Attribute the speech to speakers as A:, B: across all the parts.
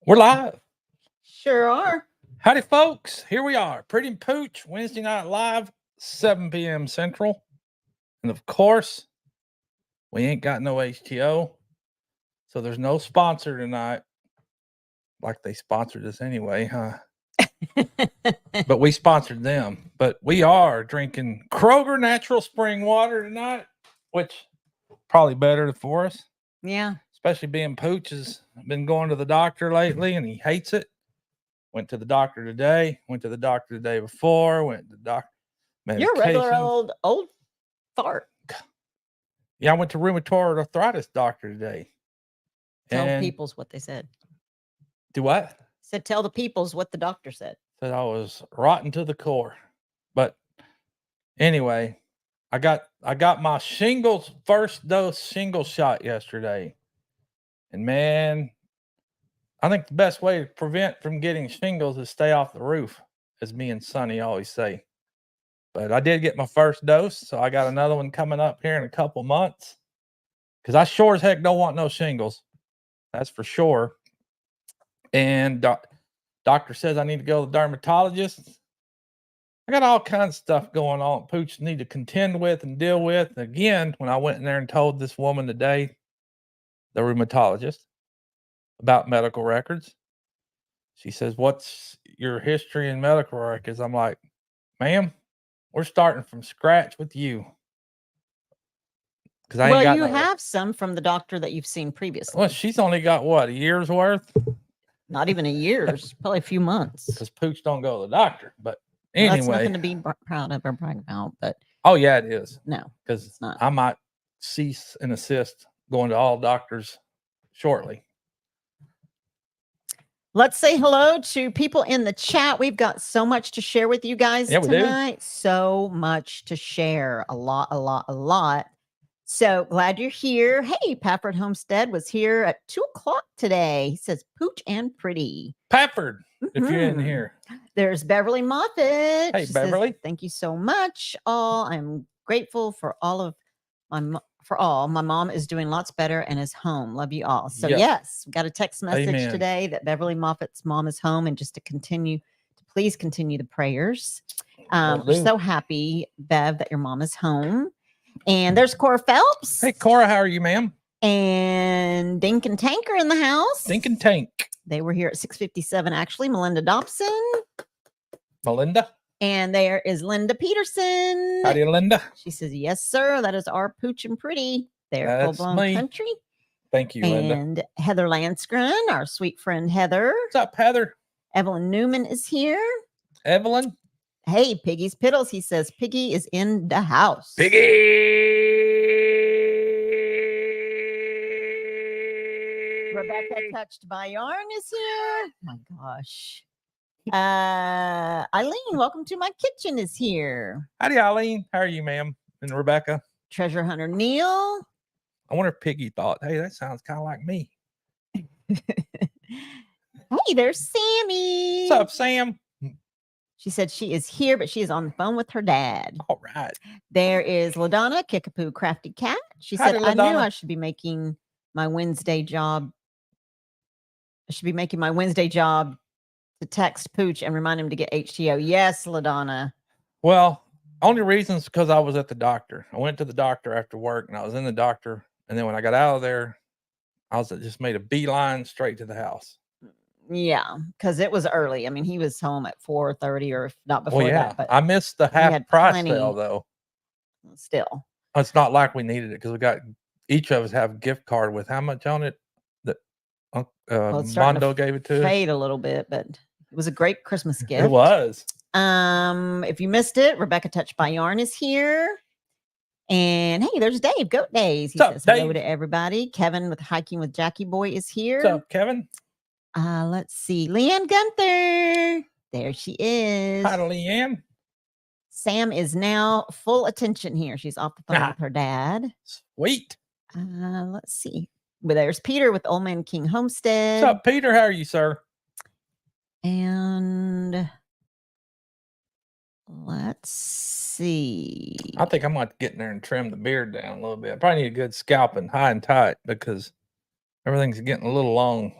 A: We're live.
B: Sure are.
A: Howdy, folks. Here we are. Pretty Pooch, Wednesday night live, 7 p.m. Central. And of course, we ain't got no HTO. So there's no sponsor tonight. Like they sponsored us anyway, huh? But we sponsored them. But we are drinking Kroger natural spring water tonight, which probably better for us.
B: Yeah.
A: Especially being Pooch has been going to the doctor lately and he hates it. Went to the doctor today, went to the doctor the day before, went to the doctor.
B: You're a regular old fart.
A: Yeah, I went to rheumatoid arthritis doctor today.
B: Tell the peoples what they said.
A: Do what?
B: Said tell the peoples what the doctor said.
A: Said I was rotten to the core. But anyway, I got my first dose shingles shot yesterday. And man, I think the best way to prevent from getting shingles is stay off the roof, as me and Sonny always say. But I did get my first dose, so I got another one coming up here in a couple months. Because I sure as heck don't want no shingles. That's for sure. And doctor says I need to go to the dermatologist. I got all kinds of stuff going on. Pooch need to contend with and deal with. Again, when I went in there and told this woman today, the rheumatologist, about medical records, she says, "What's your history in medical records?" I'm like, "Ma'am, we're starting from scratch with you."
B: Because you have some from the doctor that you've seen previously.
A: Well, she's only got what, a year's worth?
B: Not even a year's, probably a few months.
A: Because Pooch don't go to the doctor. But anyway,
B: that's nothing to be proud of or brag about. But
A: oh yeah, it is.
B: No,
A: because I might cease and assist going to all doctors shortly.
B: Let's say hello to people in the chat. We've got so much to share with you guys tonight. So much to share. A lot. So glad you're here. Hey, Pafford Homestead was here at 2:00 today. He says Pooch and Pretty.
A: Pafford, if you're in here.
B: There's Beverly Moffett.
A: Hey, Beverly.
B: Says, thank you so much. All I'm grateful for all of my mom is doing lots better and is home. Love you all. So yes, we got a text message today that Beverly Moffett's mom is home, and just to please continue the prayers. We're so happy, Bev, that your mom is home. And there's Cora Phelps.
A: Hey, Cora, how are you, ma'am?
B: And Dink and Tank are in the house.
A: Dink and Tank.
B: They were here at 6:57, actually. Melinda Dobson.
A: Melinda.
B: And there is Linda Peterson.
A: Howdy, Linda.
B: She says, yes, sir. That is our Pooch and Pretty. They're full-blown country.
A: Thank you, Linda.
B: And Heather Lansgren, our sweet friend Heather.
A: What's up, Heather?
B: Evelyn Newman is here.
A: Evelyn.
B: Hey, Piggy's Piddles. He says Piggy is in the house.
A: Piggy.
B: Rebecca Touched by Yarn is here. Oh my gosh. Eileen, welcome to my kitchen is here.
A: Howdy, Eileen. How are you, ma'am? And Rebecca.
B: Treasure Hunter Neil.
A: I wonder if Piggy thought, hey, that sounds kind of like me.
B: Hey, there's Sammy.
A: What's up, Sam?
B: She said she is here, but she is on the phone with her dad.
A: All right.
B: There is LaDonna, Kickapoo Crafty Cat. She said, I knew I should be making my Wednesday job. I should be making my Wednesday job to text Pooch and remind him to get HTO. Yes, LaDonna.
A: Well, only reason is because I was at the doctor. I went to the doctor after work and I was in the doctor. And then when I got out of there, I just made a beeline straight to the house.
B: Yeah, because it was early. I mean, he was home at 4:30 or if not before that. But
A: I missed the half price sale though.
B: Still.
A: It's not like we needed it because we got each of us have a gift card with how much on it that Mondo gave it to us.
B: Fade a little bit, but it was a great Christmas gift.
A: It was.
B: If you missed it, Rebecca Touched by Yarn is here. And hey, there's Dave, Goat Days. He says hello to everybody. Kevin with Hiking with Jackie Boy is here.
A: What's up, Kevin?
B: Let's see. Leanne Gunther. There she is.
A: Hi, Leanne.
B: Sam is now full attention here. She's off the phone with her dad.
A: Sweet.
B: Let's see. Well, there's Peter with Old Man King Homestead.
A: What's up, Peter? How are you, sir?
B: And let's see.
A: I think I might get in there and trim the beard down a little bit. I probably need a good scalping high and tight because everything's getting a little long.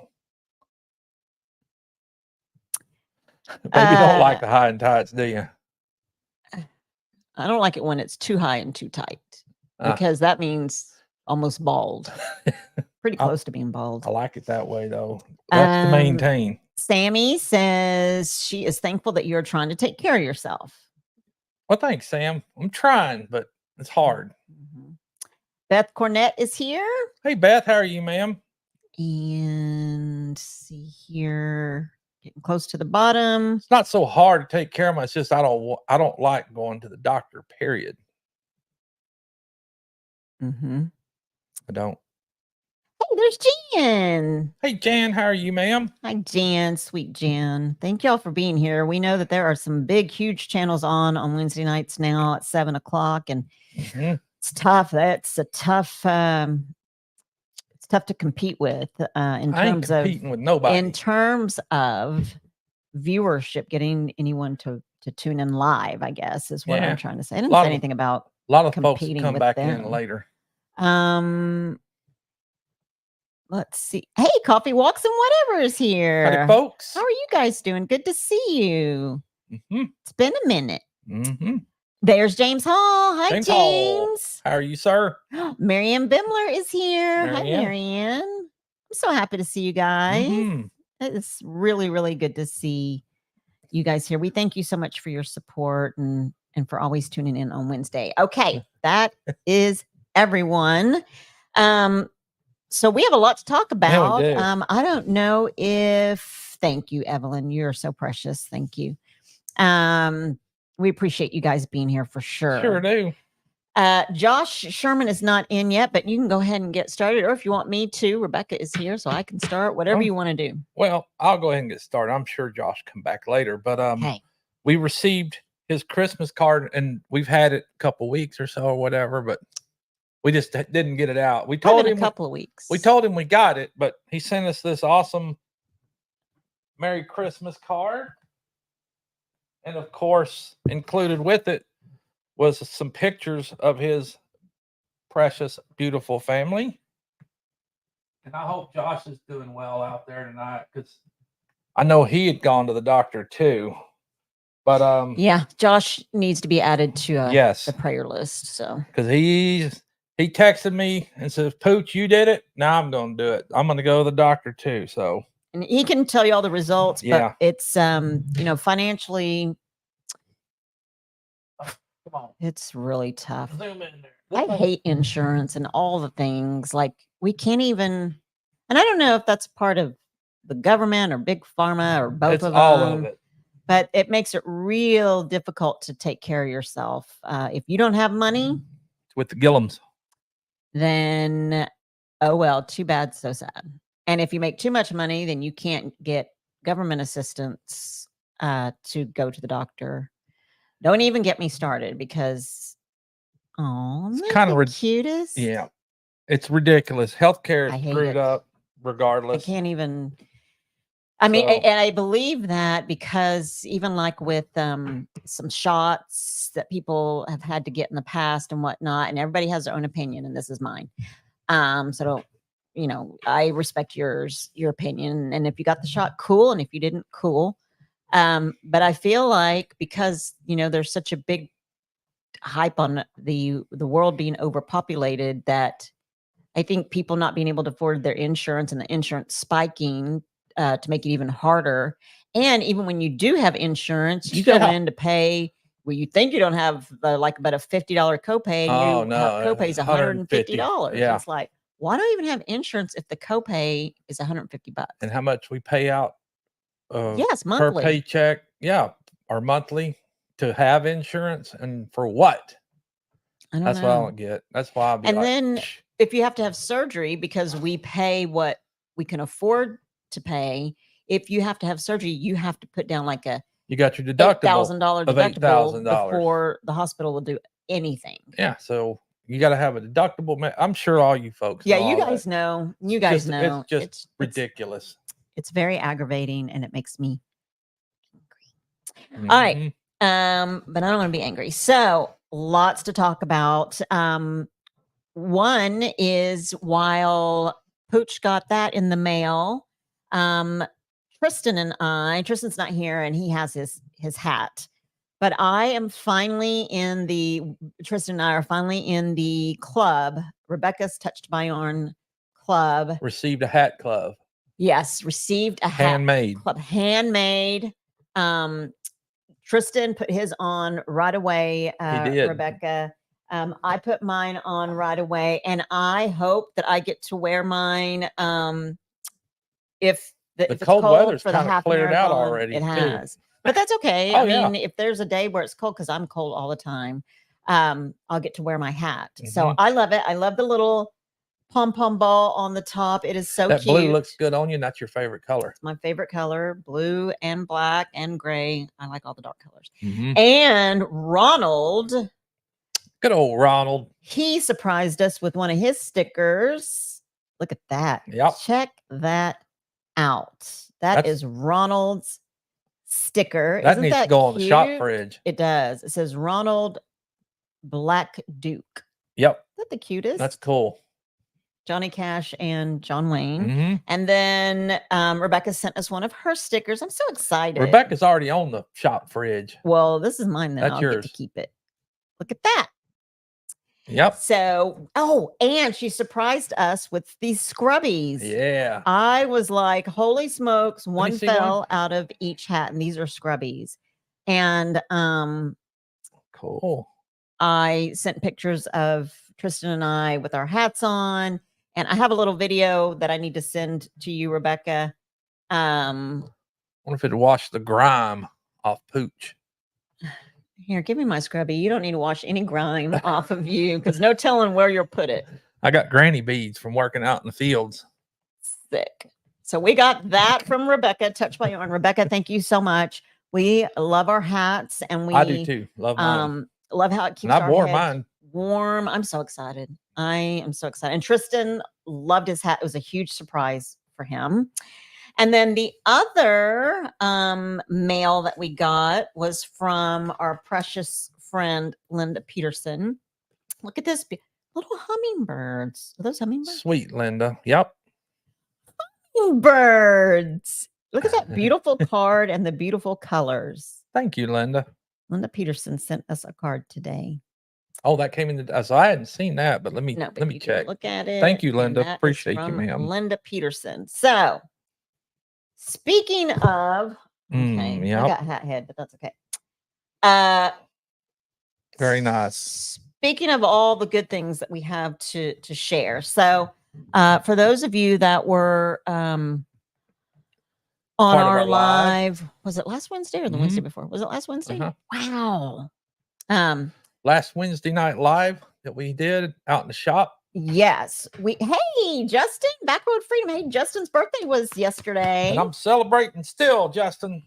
A: But you don't like the high and tights, do you?
B: I don't like it when it's too high and too tight because that means almost bald. Pretty close to being bald.
A: I like it that way, though. That's to maintain.
B: Sammy says she is thankful that you're trying to take care of yourself.
A: Well, thanks, Sam. I'm trying, but it's hard.
B: Beth Cornett is here.
A: Hey, Beth, how are you, ma'am?
B: And see here, getting close to the bottom.
A: It's not so hard to take care of myself. It's just I don't like going to the doctor. Period. I don't.
B: Hey, there's Jan.
A: Hey, Jan, how are you, ma'am?
B: Hi, Jan, sweet Jan. Thank y'all for being here. We know that there are some big, huge channels on Wednesday nights now at 7 o'clock, and it's tough. That's a tough. It's tough to compete with in terms of
A: competing with nobody.
B: In terms of viewership, getting anyone to tune in live, I guess is what I'm trying to say. I didn't say anything about
A: a lot of folks come back in later.
B: Let's see. Hey, Coffee Walks and Whatever is here.
A: Howdy, folks.
B: How are you guys doing? Good to see you. It's been a minute. There's James Hall. Hi, James.
A: How are you, sir?
B: Marianne Bimler is here. Hi, Marianne. I'm so happy to see you guys. It's really, really good to see you guys here. We thank you so much for your support and for always tuning in on Wednesday. Okay, that is everyone. So we have a lot to talk about.
A: Yeah, we do.
B: I don't know if, thank you, Evelyn. You're so precious. Thank you. We appreciate you guys being here for sure.
A: Sure do.
B: Josh Sherman is not in yet, but you can go ahead and get started. Or if you want me to, Rebecca is here, so I can start, whatever you want to do.
A: Well, I'll go ahead and get started. I'm sure Josh come back later, but we received his Christmas card and we've had it a couple weeks or so or whatever, but we just didn't get it out. We told him
B: a couple of weeks.
A: We told him we got it, but he sent us this awesome Merry Christmas card. And of course, included with it was some pictures of his precious, beautiful family. And I hope Josh is doing well out there tonight because I know he had gone to the doctor too. But
B: yeah, Josh needs to be added to the prayer list. So
A: because he texted me and says, "Pooch, you did it. Now I'm going to do it. I'm going to go to the doctor too." So,
B: and he can tell you all the results, but it's financially, it's really tough.
A: Zoom in there.
B: I hate insurance and all the things. Like we can't even, and I don't know if that's part of the government or big pharma or both of them.
A: All of it.
B: But it makes it real difficult to take care of yourself. If you don't have money,
A: with the Gillums,
B: then oh well, too bad, so sad. And if you make too much money, then you can't get government assistance to go to the doctor. Don't even get me started because it's kind of cutest.
A: Yeah, it's ridiculous. Healthcare is screwed up regardless.
B: I can't even. I mean, and I believe that because even like with some shots that people have had to get in the past and whatnot, and everybody has their own opinion, and this is mine. So don't, I respect your opinion, and if you got the shot, cool, and if you didn't, cool. But I feel like because there's such a big hype on the world being overpopulated that I think people not being able to afford their insurance and the insurance spiking. To make it even harder. And even when you do have insurance, you go in to pay where you think you don't have like about a $50 copay. And copay is $150.
A: Yeah.
B: It's like, why do I even have insurance if the copay is $150?
A: And how much we pay out
B: yes, monthly.
A: Per paycheck, or monthly to have insurance, and for what? That's what I don't get. That's why I'll be
B: then if you have to have surgery because we pay what we can afford to pay, if you have to have surgery, you have to put down like
A: you got your deductible
B: $8,000 deductible before the hospital will do anything.
A: Yeah, so you got to have a deductible. I'm sure all you folks.
B: Yeah, you guys know. You guys know.
A: It's just ridiculous.
B: It's very aggravating, and it makes me angry. All right, but I don't want to be angry. So lots to talk about. One is while Pooch got that in the mail. Tristan's not here and he has his hat. But I am finally Tristan and I are finally in the club. Rebecca's Touched by Yarn club.
A: Received a hat club.
B: Yes, received a hat club. Handmade. Tristan put his on right away.
A: He did.
B: Rebecca. I put mine on right away. And I hope that I get to wear mine if it's cold
A: weather's
B: for the half
A: cleared
B: marathon,
A: out already.
B: It has. But that's okay. I mean, if there's a day where it's cold, because I'm cold all the time, I'll get to wear my hat. So I love it. I love the little pom-pom ball on the top. It is so cute.
A: That blue looks good on you. And that's your favorite color.
B: It's my favorite color, blue and black and gray. I like all the dark colors. And Ronald.
A: Good old Ronald.
B: He surprised us with one of his stickers. Look at that.
A: Yep.
B: Check that out. That is Ronald's sticker.
A: That needs to go on the shop fridge.
B: It does. It says Ronald Black Duke.
A: Yep.
B: Isn't that the cutest?
A: That's cool.
B: Johnny Cash and John Wayne. And then Rebecca sent us one of her stickers. I'm so excited.
A: Rebecca's already on the shop fridge.
B: Well, this is mine then.
A: That's yours.
B: Get to keep it. Look at that.
A: Yep.
B: So, and she surprised us with these scrubbies.
A: Yeah.
B: I was like, holy smokes, one fell out of each hat, and these are scrubbies. And
A: cool.
B: I sent pictures of Tristan and I with our hats on, and I have a little video that I need to send to you, Rebecca.
A: I wonder if it'd wash the grime off Pooch.
B: Here, give me my scrubby. You don't need to wash any grime off of you because no telling where you'll put it.
A: I got granny beads from working out in the fields.
B: Sick. So we got that from Rebecca, Touched by Yarn. Rebecca, thank you so much. We love our hats, and I
A: do too. Love mine.
B: Love how it keeps
A: our heads mine
B: warm. I'm so excited. I am so excited. And Tristan loved his hat. It was a huge surprise for him. And then the other mail that we got was from our precious friend, Linda Peterson. Look at this. Little hummingbirds. Are those hummingbirds?
A: Sweet, Linda. Yep.
B: Hummingbirds. Look at that beautiful card and the beautiful colors.
A: Thank you, Linda.
B: Linda Peterson sent us a card today.
A: Oh, that came in. So I hadn't seen that, but let me check.
B: Look at it.
A: Thank you, Linda. Appreciate you, ma'am.
B: Linda Peterson. So, speaking of, I got hat head, but that's okay.
A: Very nice.
B: Speaking of all the good things that we have to share. So, for those of you that were on our live, was it last Wednesday or the Wednesday before? Was it last Wednesday? Wow.
A: Last Wednesday night live that we did out in the shop.
B: Yes. Hey, Justin, Backroad Freedom. Hey, Justin's birthday was yesterday.
A: And I'm celebrating still, Justin.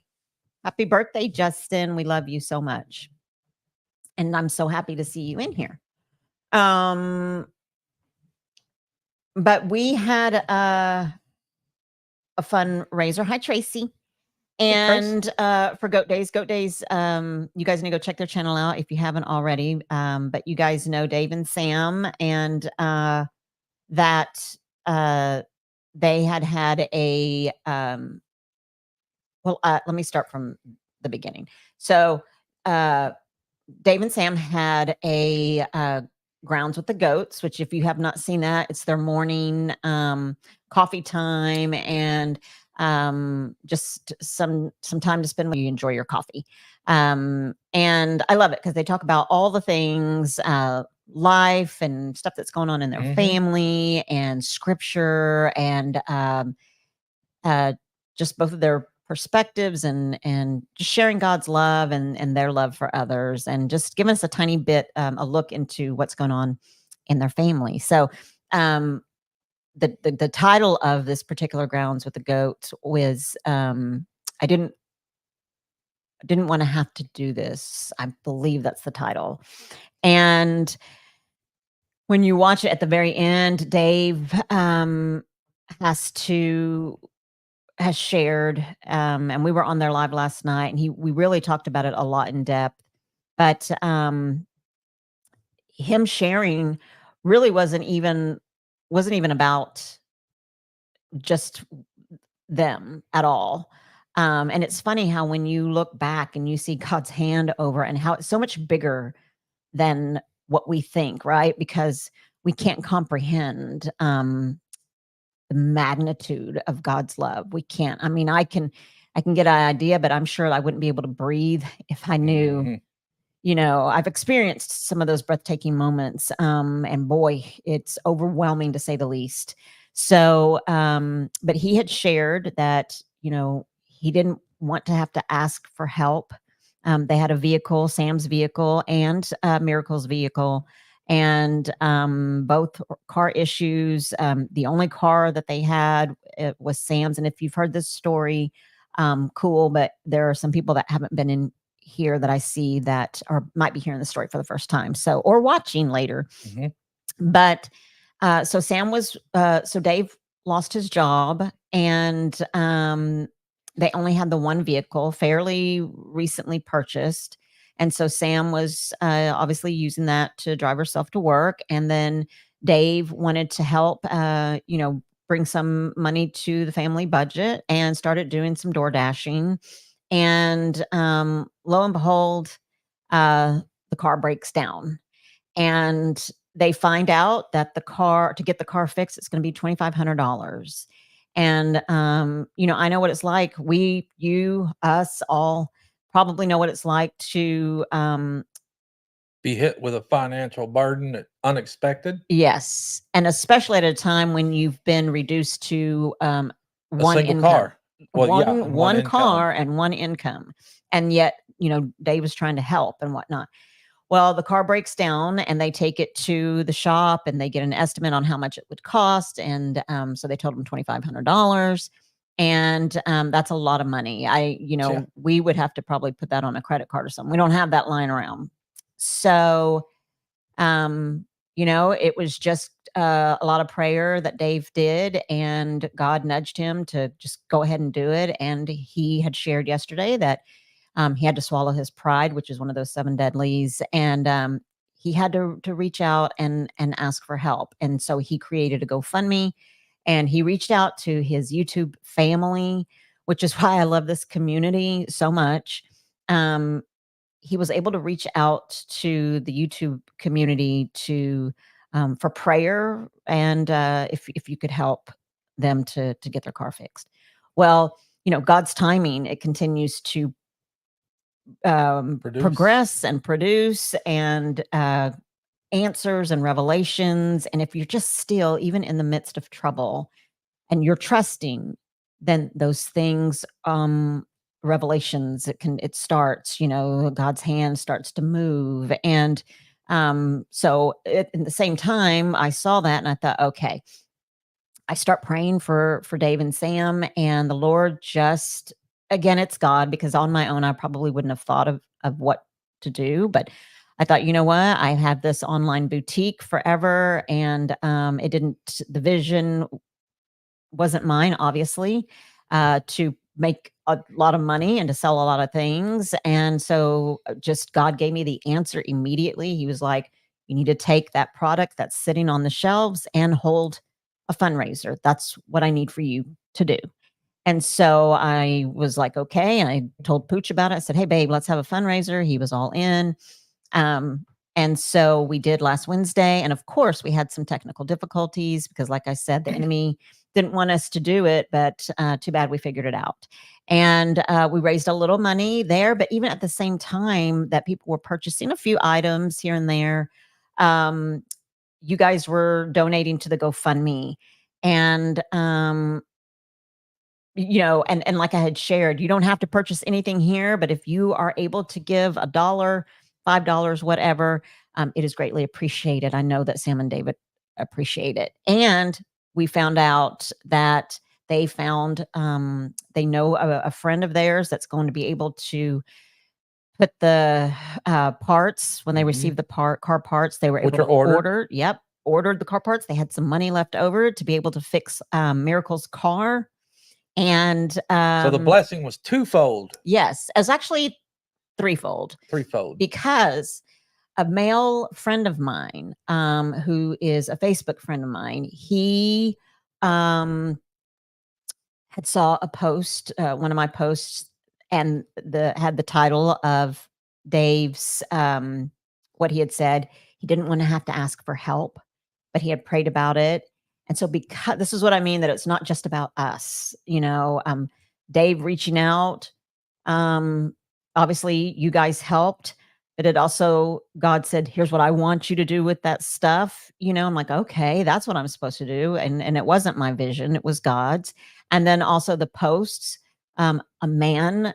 B: Happy birthday, Justin. We love you so much. And I'm so happy to see you in here. But we had a fundraiser. Hi, Tracy. And for Goat Days, you guys need to go check their channel out if you haven't already. But you guys know Dave and Sam, and that they had a let me start from the beginning. So Dave and Sam had a Grounds with the Goats, which if you have not seen that, it's their morning coffee time and just some time to spend when you enjoy your coffee. And I love it because they talk about all the things, life and stuff that's going on in their family and scripture and just both of their perspectives and just sharing God's love and their love for others and just giving us a tiny bit, a look into what's going on in their family. So, the title of this particular Grounds with the Goats was, I didn't want to have to do this. I believe that's the title. And when you watch it at the very end, Dave has shared, and we were on there live last night, and we really talked about it a lot in depth. But him sharing really wasn't even about just them at all. And it's funny how when you look back and you see God's hand over and how it's so much bigger than what we think, right? Because we can't comprehend the magnitude of God's love. We can't. I mean, I can get an idea, but I'm sure I wouldn't be able to breathe if I knew.
A: Mm-hmm.
B: You know, I've experienced some of those breathtaking moments, and boy, it's overwhelming to say the least. So, but he had shared that, you know, he didn't want to have to ask for help. They had a vehicle, Sam's vehicle, and Miracle's vehicle, and both car issues. The only car that they had was Sam's. And if you've heard this story, cool. But there are some people that haven't been in here that I see that or might be hearing the story for the first time. So, or watching later.
A: Mm-hmm.
B: But so Sam was, so Dave lost his job, and they only had the one vehicle, fairly recently purchased. And so Sam was obviously using that to drive herself to work. And then Dave wanted to help, you know, bring some money to the family budget and started doing some door dashing. And lo and behold, the car breaks down, and they find out that the car, to get the car fixed, it's going to be $2,500. And you know, I know what it's like. We, you, us all probably know what it's like to
A: Be hit with a financial burden that unexpected.
B: yes, and especially at a time when you've been reduced to
A: A
B: one
A: single
B: income,
A: car. Well, yeah, and
B: one
A: income.
B: car and one income, and yet, you know, Dave was trying to help and whatnot. Well, the car breaks down and they take it to the shop and they get an estimate on how much it would cost. And so they told him $2,500. And that's a lot of money. You know,
A: Yeah.
B: we would have to probably put that on a credit card or something. We don't have that lying around. So, you know, it was just a lot of prayer that Dave did, and God nudged him to just go ahead and do it. And he had shared yesterday that he had to swallow his pride, which is one of those seven deadlies, and he had to reach out and ask for help. And so he created a GoFundMe, and he reached out to his YouTube family, which is why I love this community so much. He was able to reach out to the YouTube community to for prayer, and if you could help them to get their car fixed. Well, you know, God's timing, it continues to progress and produce, and answers and revelations. And if you're just still, even in the midst of trouble, and you're trusting, then those things, revelations, it starts, you know, God's hand starts to move. And so at the same time, I saw that and I thought, okay, I start praying for Dave and Sam, and the Lord just, again, it's God, because on my own I probably wouldn't have thought of what to do. But I thought, you know what? I had this online boutique forever, and it didn't, the vision wasn't mine, obviously, to make a lot of money and to sell a lot of things. And so just God gave me the answer immediately. He was like, you need to take that product that's sitting on the shelves and hold a fundraiser. That's what I need for you to do. And so I was like, okay. And I told Pooch about it. I said, hey, babe, let's have a fundraiser. He was all in. Um, and so we did last Wednesday. And of course, we had some technical difficulties because, like I said, the enemy didn't want us to do it, but too bad we figured it out. And we raised a little money there. But even at the same time that people were purchasing a few items here and there, you guys were donating to the GoFundMe. And you know, and like I had shared, you don't have to purchase anything here, but if you are able to give $1, $5, whatever, it is greatly appreciated. I know that Sam and David appreciate it. And we found out that they found, they know a friend of theirs that's going to be able to put the parts when they receive the car parts. They were able to order. Yep, ordered the car parts. They had some money left over to be able to fix Miracle's car. And
A: so the blessing was twofold.
B: Yes, it's actually threefold. Because a male friend of mine, who is a Facebook friend of mine, he had saw a post, one of my posts, and had the title of Dave's, what he had said. He didn't want to have to ask for help, but he had prayed about it. And so, because this is what I mean, that it's not just about us, Dave reaching out. Obviously, you guys helped, but it also, God said, here's what I want you to do with that stuff. I'm like, okay, that's what I'm supposed to do. And it wasn't my vision, it was God's. And then also the posts, a man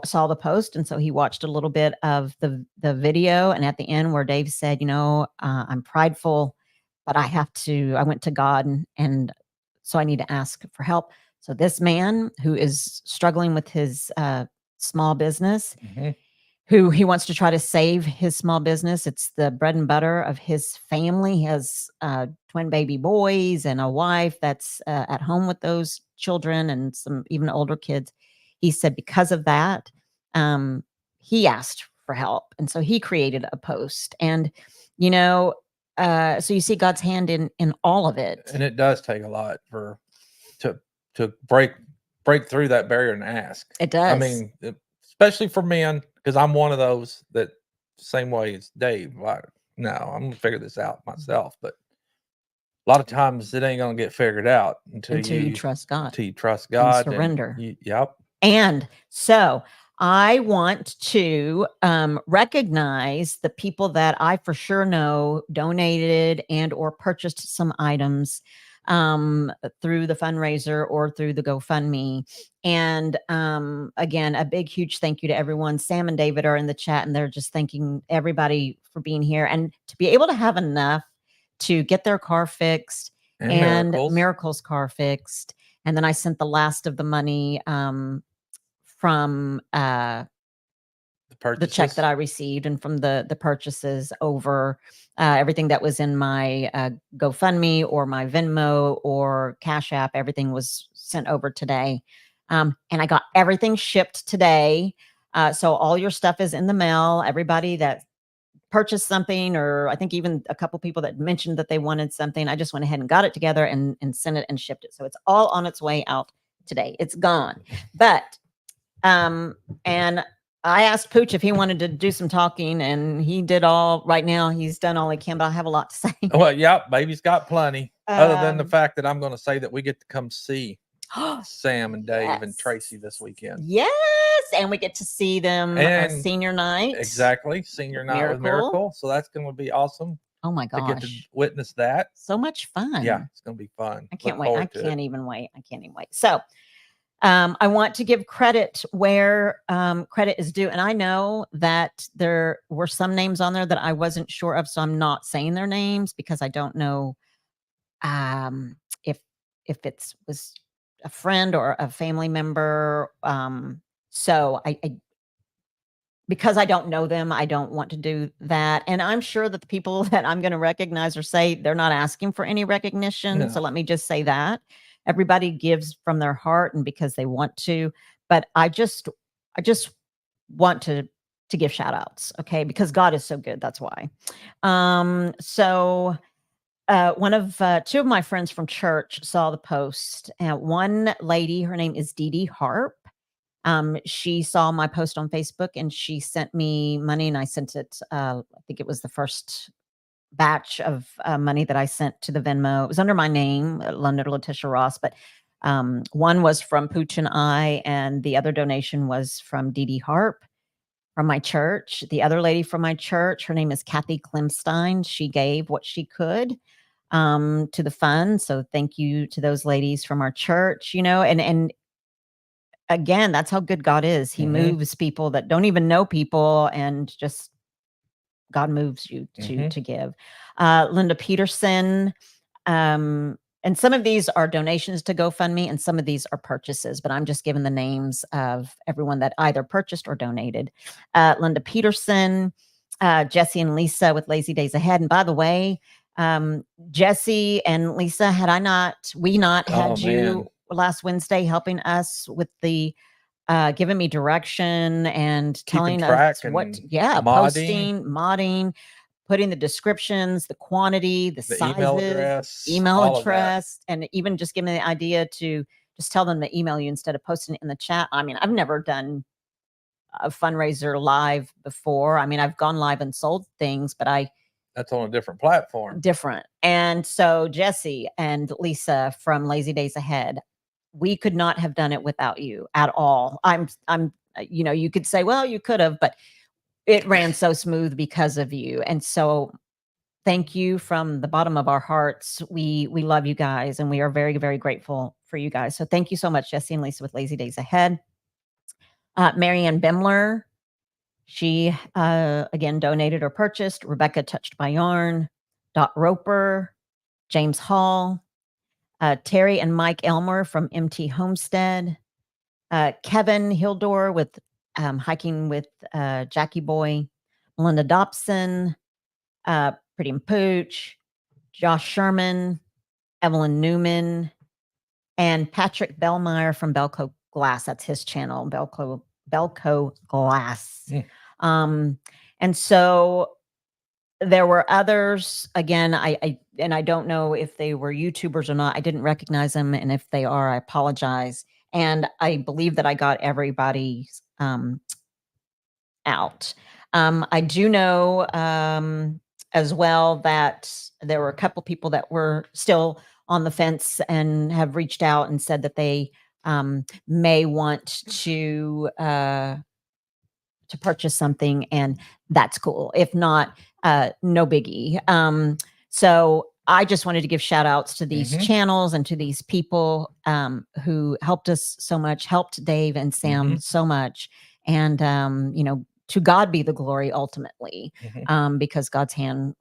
B: saw the post, and so he watched a little bit of the video, and at the end where Dave said, I'm prideful, but I went to God, and so I need to ask for help. So this man who is struggling with his small business, who he wants to try to save his small business. It's the bread and butter of his family. He has twin baby boys and a wife that's at home with those children and some even older kids. He said because of that, he asked for help. And so he created a post. And, so you see God's hand in all of it.
A: And it does take a lot to break through that barrier and ask.
B: It does.
A: I mean, especially for men, because I'm one of those that same way as Dave. Like, no, I'm gonna figure this out myself. But a lot of times it ain't gonna get figured out until
B: you trust God.
A: Until you trust God,
B: and surrender.
A: Yep.
B: And so I want to recognize the people that I for sure know donated and or purchased some items through the fundraiser or through the GoFundMe. And again, a big, huge thank you to everyone. Sam and David are in the chat, and they're just thanking everybody for being here and to be able to have enough to get their car fixed and Miracle's car fixed. And then I sent the last of the money from the check that I received and from the purchases over everything that was in my GoFundMe or my Venmo or Cash App. Everything was sent over today. And I got everything shipped today. So all your stuff is in the mail. Everybody that purchased something, or I think even a couple people that mentioned that they wanted something, I just went ahead and got it together and sent it and shipped it. So it's all on its way out today. It's gone. But and I asked Pooch if he wanted to do some talking, and he did all. Right now, he's done all he can, but I have a lot to say.
A: Well, yeah, baby's got plenty. Other than the fact that I'm going to say that we get to come see Sam and Dave and Tracy this weekend.
B: Yes, and we get to see them senior night.
A: Exactly, senior night with Miracle. So that's going to be awesome.
B: Oh my gosh!
A: To get to witness that.
B: So much fun.
A: Yeah, it's going to be fun.
B: I can't wait. I can't even wait. So. I want to give credit where credit is due. And I know that there were some names on there that I wasn't sure of, so I'm not saying their names because I don't know if it was a friend or a family member. So I because I don't know them, I don't want to do that. And I'm sure that the people that I'm going to recognize or say, they're not asking for any recognition. No. So let me just say that. Everybody gives from their heart and because they want to, but I just want to give shout outs. Okay. Because God is so good. That's why. So two of my friends from church saw the post. One lady, her name is Dee Dee Harp. She saw my post on Facebook and she sent me money, and I sent it. I think it was the first batch of money that I sent to the Venmo. It was under my name, London Letitia Ross, but one was from Pooch and I, and the other donation was from Dee Dee Harp from my church. The other lady from my church, her name is Kathy Klimstein. She gave what she could to the fund. So thank you to those ladies from our church, and again, that's how good God is. He moves people that don't even know people, and just God moves you to give. Linda Peterson. And some of these are donations to GoFundMe and some of these are purchases, but I'm just giving the names of everyone that either purchased or donated. Linda Peterson, Jesse and Lisa with Lazy Days Ahead. And by the way, Jesse and Lisa, had we not had you last Wednesday helping us with the giving me direction and telling us what, posting, modding, putting the descriptions, the quantity, the sizes, email address, and even just giving me the idea to just tell them to email you instead of posting it in the chat. I mean, I've never done a fundraiser live before. I mean, I've gone live and sold things, but
A: that's on a different platform.
B: Different. And so Jesse and Lisa from Lazy Days Ahead, we could not have done it without you at all. I'm, you know, you could say, well, you could have, but it ran so smooth because of you. And so thank you from the bottom of our hearts. We love you guys, and we are very, very grateful for you guys. So thank you so much, Jesse and Lisa with Lazy Days Ahead. Marianne Bimler, she again donated or purchased. Rebecca Touched by Yarn, Dot Roper, James Hall, Terry and Mike Elmer from MT Homestead, Kevin Hildor with Hiking with Jackie Boy, Melinda Dobson, Pretty Pooch, Josh Sherman, Evelyn Newman, and Patrick Bellmeyer from Belco Glass. That's his channel, Belco Glass. And so there were others. Again, I don't know if they were YouTubers or not. I didn't recognize them, and if they are, I apologize. And I believe that I got everybody's out. I do know as well that there were a couple people that were still on the fence and have reached out and said that they may want to purchase something, and that's cool. If not, no biggie. So I just wanted to give shout outs to these channels and to these people who helped us so much, helped Dave and Sam so much. And, you know, to God be the glory ultimately, because God's hand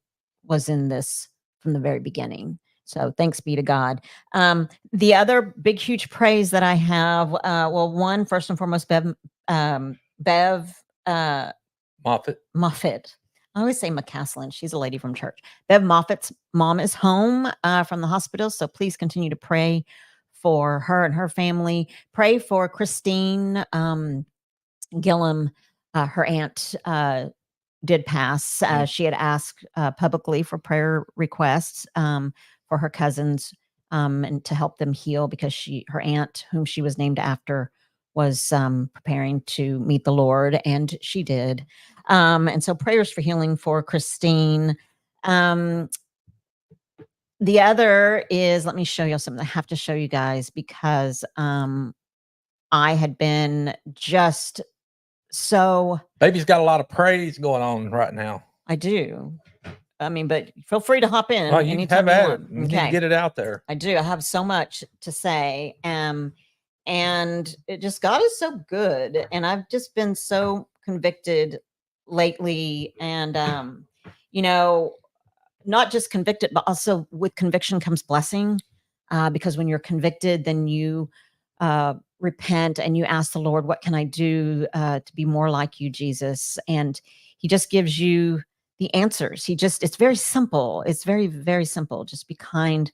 B: was in this from the very beginning. So thanks be to God. The other big, huge praise that I have, well, one, first and foremost, Bev Moffitt. I always say McCaslin. She's a lady from church. Bev Moffitt's mom is home from the hospital. So please continue to pray for her and her family. Pray for Christine Gillum. Her aunt did pass. She had asked publicly for prayer requests for her cousins and to help them heal, because her aunt, whom she was named after, was preparing to meet the Lord, and she did. And so prayers for healing for Christine. The other is, let me show you something I have to show you guys, because I had been just so...
A: Baby's got a lot of praise going on right now.
B: I do. I mean, but feel free to hop in.
A: Oh, you anytime have you want. You okay. Need to get it out there.
B: I do. I have so much to say. And it just, God is so good. And I've just been so convicted lately. And, you know, not just convicted, but also with conviction comes blessing. Because when you're convicted, then you repent and you ask the Lord, what can I do to be more like you, Jesus? And he just gives you the answers. It's very simple. It's very, very simple. Just be kind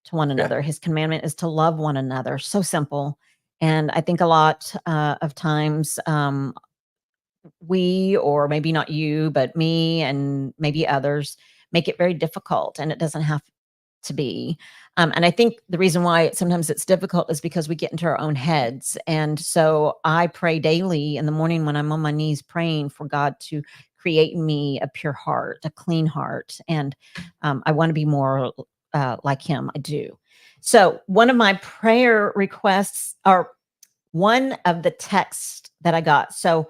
B: to one another. His commandment is to love one another. So simple. And I think a lot of times we, or maybe not you, but me and maybe others, make it very difficult, and it doesn't have to be. And I think the reason why sometimes it's difficult is because we get into our own heads. And so I pray daily in the morning when I'm on my knees praying for God to create in me a pure heart, a clean heart. And I want to be more like him. I do. So one of my prayer requests, or one of the texts that I got. So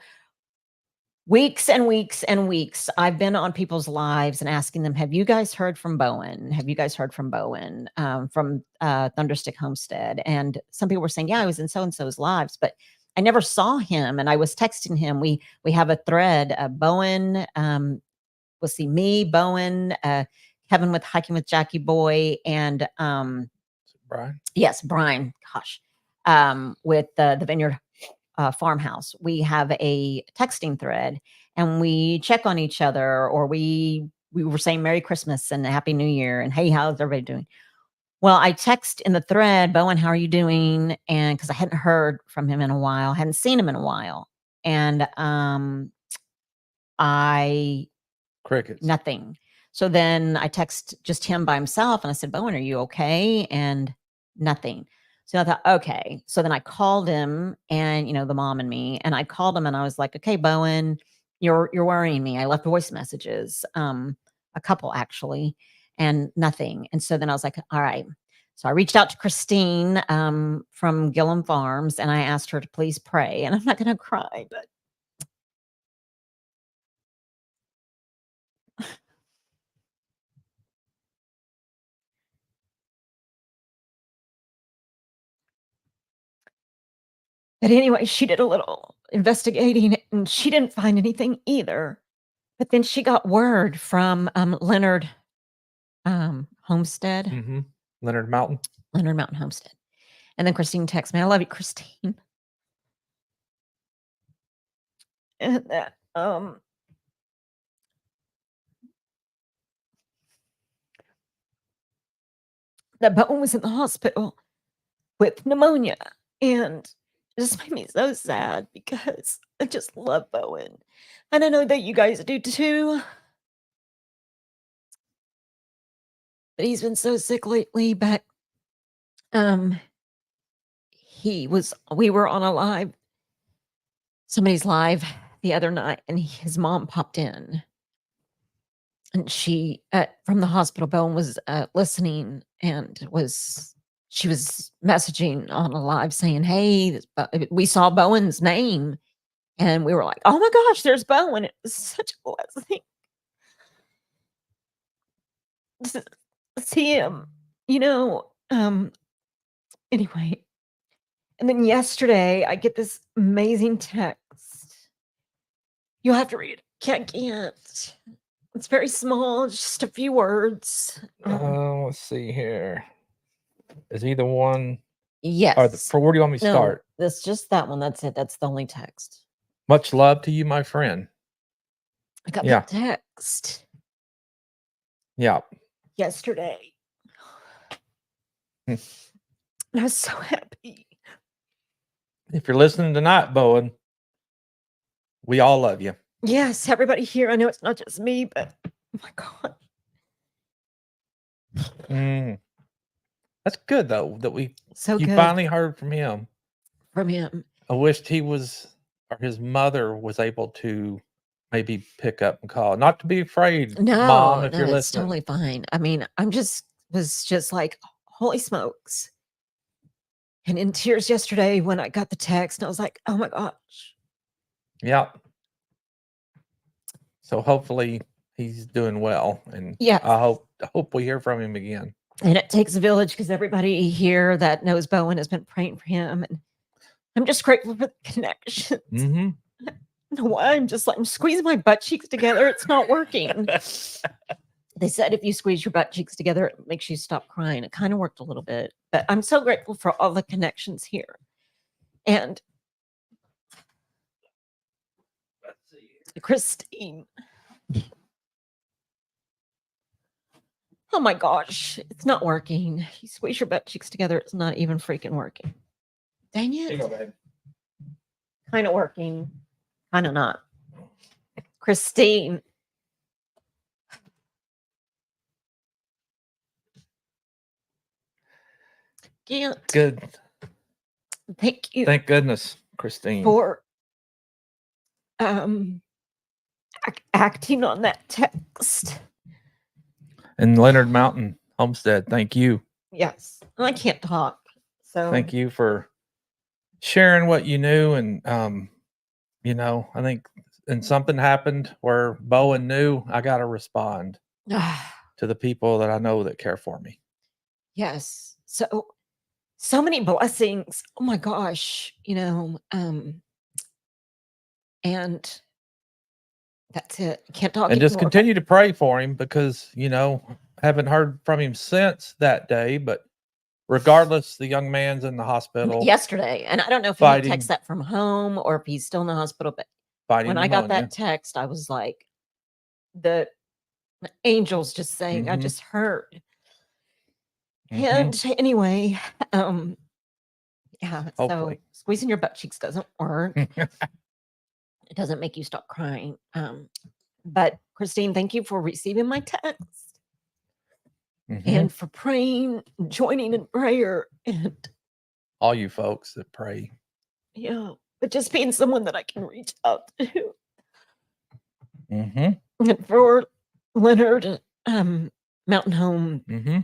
B: weeks and weeks and weeks, I've been on people's lives and asking them, have you guys heard from Bowen? Have you guys heard from Bowen from Thunderstick Homestead? And some people were saying, yeah, I was in so-and-so's lives, but I never saw him. And I was texting him. We have a thread, Bowen, we'll see me, Bowen, Kevin with Hiking with Jackie Boy, and
A: Brian.
B: Yes, Brian, gosh, with the Vineyard Farmhouse. We have a texting thread, and we check on each other, or we were saying Merry Christmas and Happy New Year and hey, how's everybody doing? Well, I text in the thread, Bowen, how are you doing? And because I hadn't heard from him in a while, hadn't seen him in a while. And
A: crickets.
B: Nothing. So then I text just him by himself, and I said, Bowen, are you okay? And nothing. So I thought, okay. So then I called him and, the mom and me, and I called him and I was like, okay, Bowen, you're worrying me. I left voice messages, a couple actually, and nothing. And so then I was like, all right. So I reached out to Christine from Gillum Farms and I asked her to please pray. And I'm not going to cry, but but anyway, she did a little investigating and she didn't find anything either. But then she got word from Leonard Homestead,
A: Leonard Mountain.
B: Leonard Mountain Homestead. And then Christine texts me, I love you, Christine. And that that Bowen was in the hospital with pneumonia. And it just made me so sad because I just love Bowen. And I know that you guys do too. But he's been so sick lately. But we were on somebody's live the other night, and his mom popped in. And she, from the hospital, Bowen was listening and she was messaging on a live saying, hey, we saw Bowen's name. And we were like, oh my gosh, there's Bowen. It was such a blessing to see him, anyway. And then yesterday I get this amazing text. You'll have to read it. Can't. It's very small, just a few words.
A: Let's see here. Is either one?
B: Yes.
A: Where do you want me to start?
B: That's just that one. That's it. That's the only text.
A: Much love to you, my friend.
B: I got that text.
A: Yeah.
B: Yesterday. I was so happy.
A: If you're listening tonight, Bowen, we all love you.
B: Yes, everybody here. I know it's not just me, but oh my God.
A: That's good though that you
B: good.
A: finally heard from him.
B: From him.
A: I wished his mother was able to maybe pick up and call. Not to be afraid, Mom, if you're listening.
B: It's totally fine. I mean, was just like, holy smokes. And in tears yesterday when I got the text, I was like, oh my gosh.
A: Yeah. So hopefully he's doing well. And I hope we hear from him again.
B: And it takes a village because everybody here that knows Bowen has been praying for him. And I'm just grateful for the connections. I don't know why I'm squeezing my butt cheeks together. It's not working. They said if you squeeze your butt cheeks together, it makes you stop crying. It kind of worked a little bit, but I'm so grateful for all the connections here. And Christine. Oh my gosh, it's not working. You squeeze your butt cheeks together, it's not even freaking working. Dang it. Kind of working, kind of not. Christine.
A: Good.
B: Thank you.
A: Thank goodness, Christine.
B: For acting on that text.
A: And Leonard Mountain Homestead, thank you.
B: Yes. I can't talk. So
A: thank you for sharing what you knew. And I think something happened where Bowen knew I gotta respond to the people that I know that care for me.
B: Yes. So many blessings. Oh my gosh, and that's it. Can't talk.
A: And just continue to pray for him because, haven't heard from him since that day, but regardless, the young man's in the hospital
B: yesterday. And I don't know if he texted that from home or if he's still in the hospital, but when I got that text, I was like, the angels just saying, I just heard. And anyway, so squeezing your butt cheeks doesn't work. It doesn't make you stop crying. But Christine, thank you for receiving my text and for praying, joining in prayer. And
A: all you folks that pray.
B: Yeah, but just being someone that I can reach out to.
A: Mm-hmm.
B: And for Leonard, Mountain Home,
A: Mm-hmm.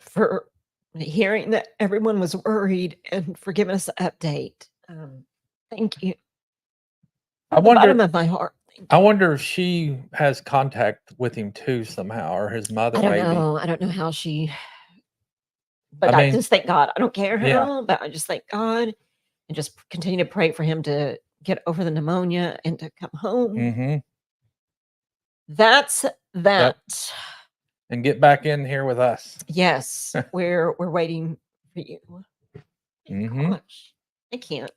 B: for hearing that everyone was worried and for giving us an update. Thank you.
A: I
B: The bottom
A: wonder.
B: of my heart.
A: I wonder if she has contact with him too somehow, or his mother.
B: I don't
A: maybe.
B: know. I don't know how she. But
A: I
B: I
A: mean,
B: just thank God. I don't care how,
A: yeah.
B: but I just thank God and just continue to pray for him to get over the pneumonia and to come home.
A: Mm-hmm.
B: That's that.
A: Yep. And get back in here with us.
B: Yes, we're waiting for you.
A: Mm-hmm.
B: Gosh, I can't.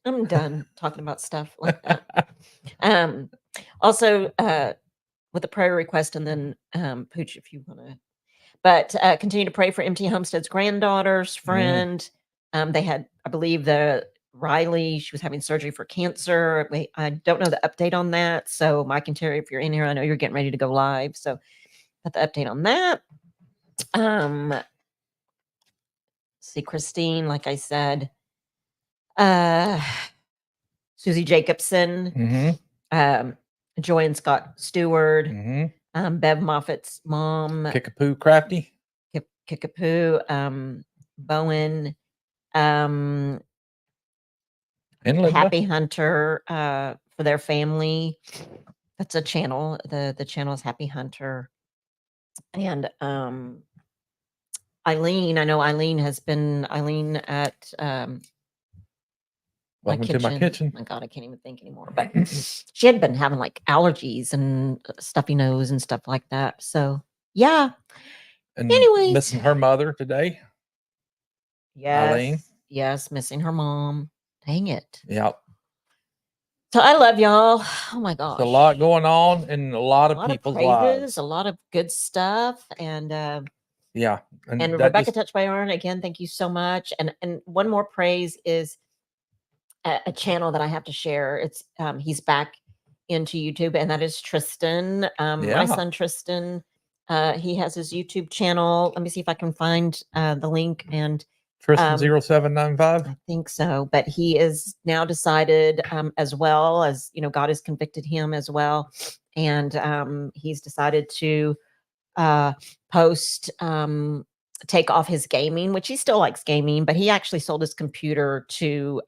B: I'm done talking about stuff like that. Also, with a prayer request, and then Pooch, if you want to, but continue to pray for MT Homestead's granddaughter's friend. They had, I believe, the Riley. She was having surgery for cancer. I don't know the update on that. So, Mike and Terry, if you're in here, I know you're getting ready to go live. So, got the update on that. See, Christine, like I said, Susie Jacobson, Joy and Scott Stewart, Bev Moffat's mom,
A: Kickapoo Crafty,
B: Kickapoo, Bowen,
A: and Linda.
B: Happy Hunter for their family. That's a channel. The channel is Happy Hunter. And Eileen, I know Eileen at
A: Welcome to my kitchen.
B: Oh my God, I can't even think anymore. But she had been having like allergies and stuffy nose and stuff like that. So yeah.
A: And
B: anyways,
A: missing her mother today.
B: Yes.
A: Eileen.
B: Yes, missing her mom. Dang it.
A: Yep.
B: So I love y'all. Oh my gosh.
A: There's a lot going on in a lot of people's lives.
B: A lot of good stuff. And
A: yeah.
B: And Rebecca Touched by Aaron, again, thank you so much. And one more praise is a channel that I have to share. It's he's back into YouTube, and that is Tristan. My son Tristan. He has his YouTube channel. Let me see if I can find the link. And
A: Tristan 0795.
B: I think so. But he is now decided, as well as God has convicted him as well, and he's decided to post. Take off his gaming, which he still likes gaming, but he actually sold his computer to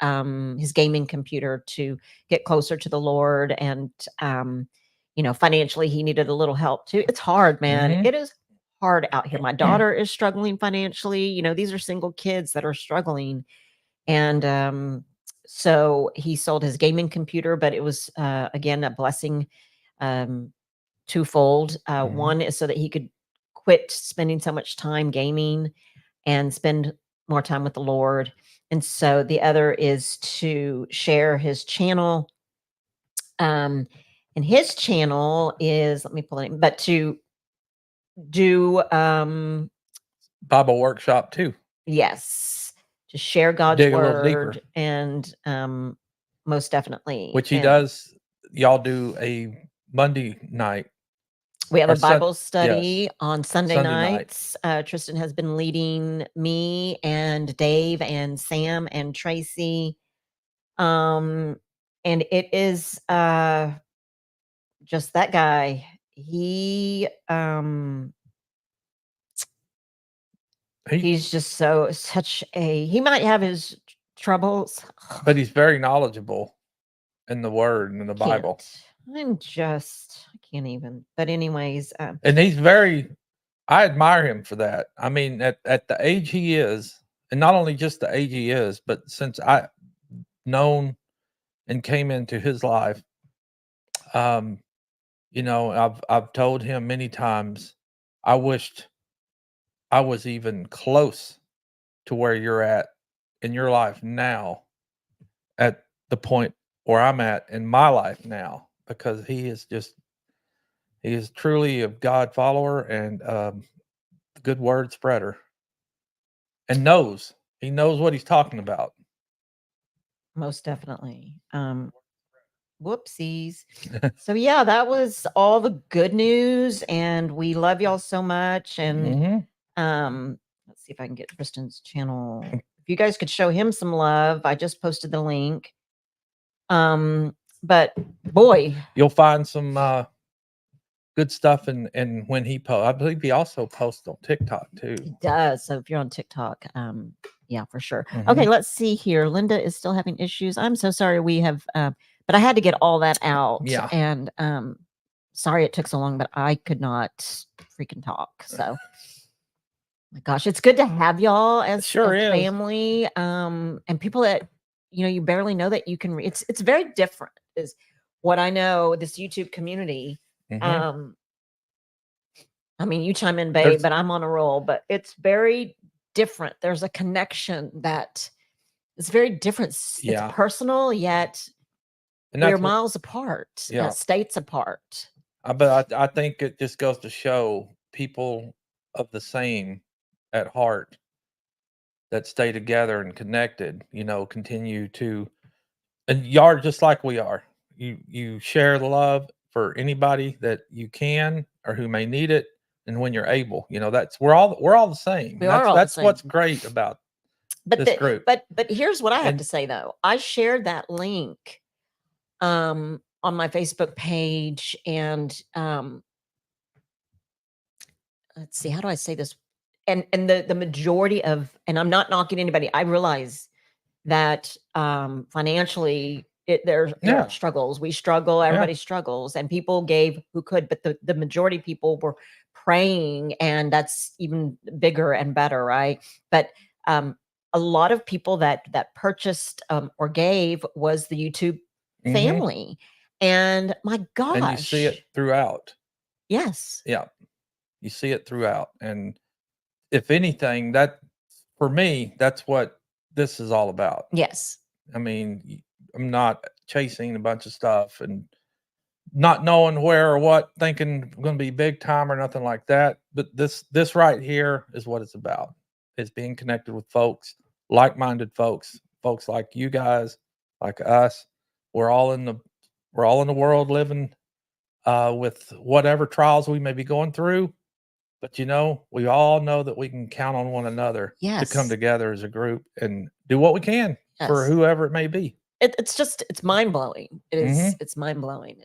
B: his gaming computer to get closer to the Lord. And financially he needed a little help too. It's hard, man. It is hard out here. My daughter is struggling financially. These are single kids that are struggling. And so he sold his gaming computer, but it was again a blessing twofold. One is so that he could quit spending so much time gaming and spend more time with the Lord. And so the other is to share his channel. And his channel is, let me pull it in, but to do
A: Bible workshop too.
B: Yes. To share God's word, and most definitely.
A: Which he does. Y'all do a Monday night.
B: We have a Bible study on Sunday nights. Tristan has been leading me and Dave and Sam and Tracy. And it is just that guy. He's just he might have his troubles,
A: but he's very knowledgeable in the word and in the Bible.
B: I can't even. But anyways,
A: and I admire him for that. I mean, at the age he is, and not only just the age he is, but since I known and came into his life, I've told him many times, I wished I was even close to where you're at in your life now, at the point where I'm at in my life now, because he is truly a God follower and good word spreader, and he knows what he's talking about.
B: Most definitely. Whoopsies. So yeah, that was all the good news, and we love y'all so much. And Let's see if I can get Tristan's channel. If you guys could show him some love, I just posted the link. But boy,
A: you'll find some good stuff and when he posts. I believe he also posts on TikTok too.
B: He does. So if you're on TikTok, yeah, for sure. Okay, let's see here. Linda is still having issues. I'm so sorry. We have but I had to get all that out.
A: Yeah.
B: And sorry it took so long, but I could not freaking talk. So my gosh, it's good to have y'all as
A: sure
B: a family. And people that you barely know that you can it's very different is what I know, this YouTube community. I mean, you chime in, babe, but I'm on a roll, but it's very different. There's a connection that is very different.
A: Yeah.
B: It's personal, yet we're miles apart, states apart.
A: But I think it just goes to show people of the same at heart that stay together and connected, continue to, and y'all are just like we are. You share the love for anybody that you can or who may need it, and when you're able, we're all the same. That's what's great about this group.
B: But here's what I have to say though. I shared that link on my Facebook page, and let's see, how do I say this? And the majority of, and I'm not knocking anybody, I realize that financially there are struggles. We struggle, everybody struggles, and people gave who could, but the majority of people were praying, and that's even bigger and better, right? But a lot of people that purchased or gave was the YouTube family. And my gosh.
A: And you see it throughout.
B: Yes.
A: Yeah. You see it throughout. And if anything, that for me, that's what this is all about.
B: Yes.
A: I mean, I'm not chasing a bunch of stuff and not knowing where or what, thinking I'm going to be big time or nothing like that. But this right here is what it's about. It's being connected with folks, like-minded folks like you guys, like us. We're all in the world living with whatever trials we may be going through. But we all know that we can count on one another to come together as a group and do what we can for whoever it may be.
B: It's mind blowing. It is. It's mind blowing.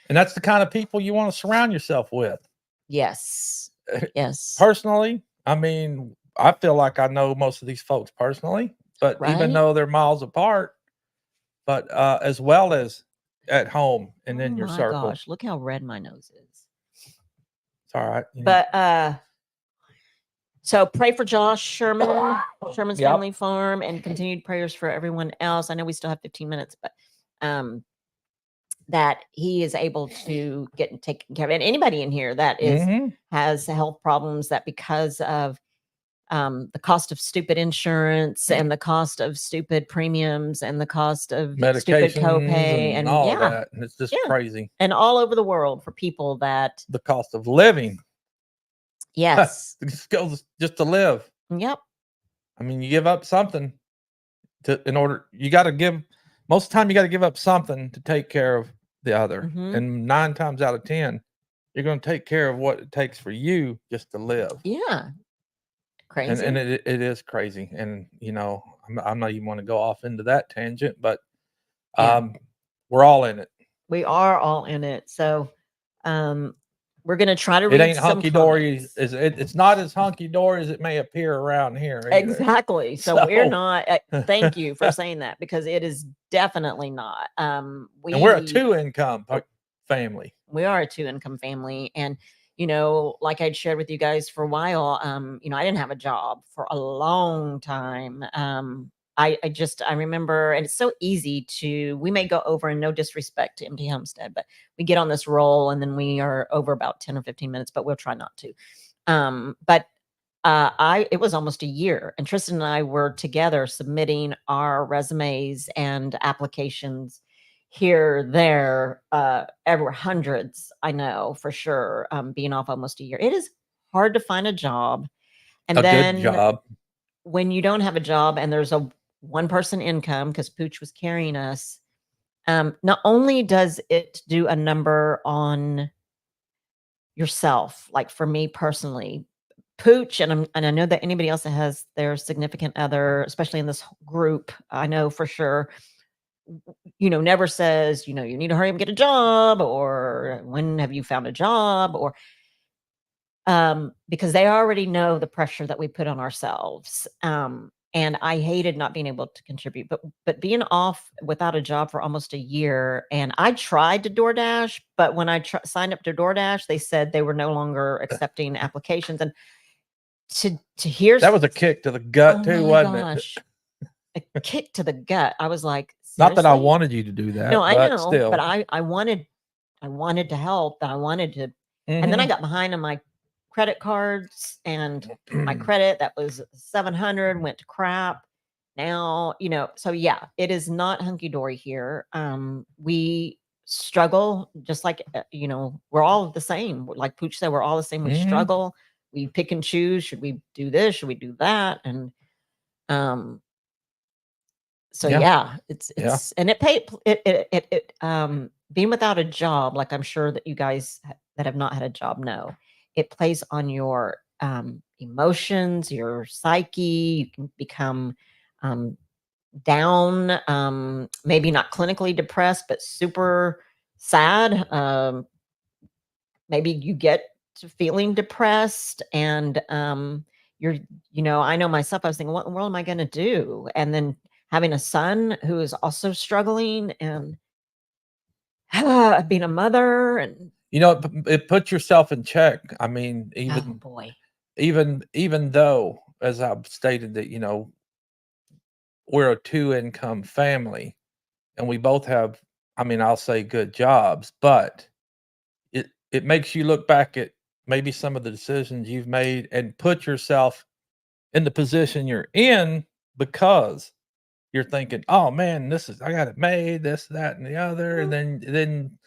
A: And that's the kind of people you want to surround yourself with.
B: Yes. Yes.
A: Personally, I mean, I feel like I know most of these folks personally, but even though they're miles apart, but as well as at home and in your circle.
B: Oh my gosh, look how red my nose is.
A: It's all right.
B: But so pray for Josh Sherman's family farm, and continued prayers for everyone else. I know we still have 15 minutes, but that he is able to get taken care of. And anybody in here that has health problems, that because of the cost of stupid insurance and the cost of stupid premiums and the cost of stupid copay and
A: all that. And it's just crazy.
B: And all over the world for people that
A: the cost of living.
B: Yes.
A: just to live.
B: Yep.
A: I mean, you give up something you got to give, most of the time you got to give up something to take care of the other. And 9 times out of 10, you're going to take care of what it takes for you just to live.
B: Yeah. Crazy.
A: And it is crazy. And, I'm not even want to go off into that tangent, but we're all in it.
B: We are all in it. So we're going to try to read.
A: It ain't hunky-dory. It's not as hunky-dory as it may appear around here. Either.
B: Exactly. So we're not. Thank you for saying that, because it is definitely not.
A: And we're a 2-income family. We
B: are a 2-income family. And, like I'd shared with you guys for a while, I didn't have a job for a long time. I remember, and it's so easy we may go over, and no disrespect to MT Homestead, but we get on this roll and then we are over about 10 or 15 minutes, but we'll try not to. But it was almost a year, and Tristan and I were together submitting our resumes and applications here, there, ever hundreds, I know for sure, being off almost a year. It is hard to find a job. And then
A: good job.
B: When you don't have a job and there's a 1-person income, because Pooch was carrying us, not only does it do a number on yourself, like for me personally, Pooch, and I know that anybody else that has their significant other, especially in this group, I know for sure, never says, you need to hurry up and get a job, or when have you found a job, or because they already know the pressure that we put on ourselves. And I hated not being able to contribute, but being off without a job for almost a year, and I tried to DoorDash, but when I signed up to DoorDash, they said they were no longer accepting applications, and to hear
A: That was a kick to the gut
B: oh
A: too,
B: my
A: wasn't it?
B: gosh, a kick to the gut. I was like,
A: Not that I
B: seriously?
A: wanted you to do
B: No,
A: that,
B: I
A: but
B: know, but
A: still.
B: I wanted to help, and I wanted to, and then I
A: Mhm.
B: got behind on my credit cards, and my credit that was 700 went to crap. Now, so yeah, it is not hunky dory here. We struggle just like, we're all the same. Like Pooch said, we're all the same. We
A: Mhm.
B: struggle. We pick and choose. Should we do this? Should we do that? And so
A: Yeah.
B: yeah,
A: Yeah.
B: it's and it paid being without a job, like I'm sure that you guys that have not had a job know, it plays on your emotions, your psyche. You can become um down, maybe not clinically depressed, but super sad. Maybe you get to feeling depressed, and you're I know myself, I was thinking, what in the world am I going to do? And then having a son who is also struggling, and being a mother, and
A: It puts yourself in check. I mean,
B: oh boy,
A: even though, as I've stated, that we're a two-income family and we both have, I mean, I'll say good jobs, but it makes you look back at maybe some of the decisions you've made and put yourself in the position you're in, because you're thinking, "Oh man, I got it made, this, that, and the other." And then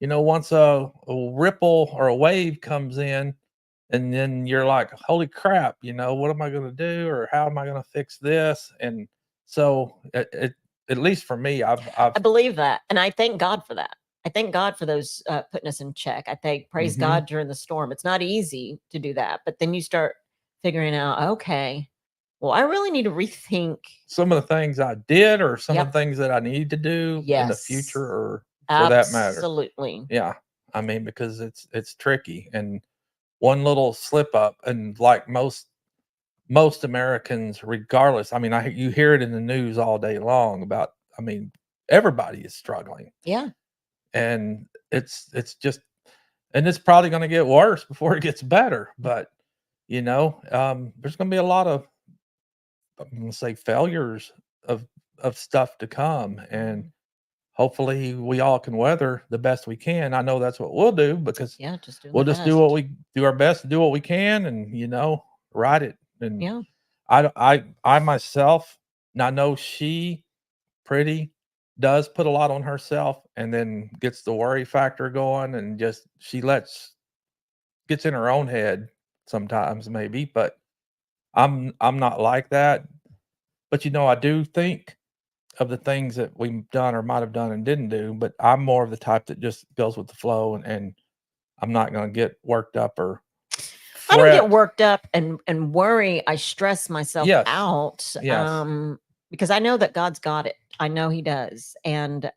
A: once a ripple or a wave comes in, and then you're like, "Holy crap, what am I gonna do, or how am I gonna fix this?" And so at least for me,
B: I believe that, and I thank God for that. I thank God for those putting us in check. I thank praise
A: Mhm.
B: God during the storm. It's not easy to do that, but then you start figuring out, okay, well, I really need to rethink.
A: Some of the things I did, or some of the
B: Yep.
A: things that I need to do in the future,
B: Yes.
A: or for that matter.
B: Absolutely.
A: Yeah. I mean, because it's tricky, and one little slip up, and like most Americans, regardless, I mean, you hear it in the news all day long about, I mean, everybody is struggling,
B: Yeah.
A: and it's just, and it's probably gonna get worse before it gets better, but, there's gonna be a lot of, I'm gonna say, failures of stuff to come, and
B: Mhm.
A: hopefully we all can weather the best we can. I know that's what we'll do, because
B: Yeah, just doing
A: we'll
B: the
A: just
B: best.
A: do our best to do what we can, and ride it. And
B: Yeah.
A: I myself, and I know Pretty, does put a lot on herself, and then gets the worry factor going, and just she gets in her own head sometimes, maybe. But I'm not like that. But I do think of the things that we've done or might have done and didn't do, but I'm more of the type that just goes with the flow, and I'm not gonna get worked up or
B: I don't get
A: fret.
B: worked up and worry. I stress myself
A: Yes.
B: out,
A: Yes.
B: because I know that God's got it. I know He does, and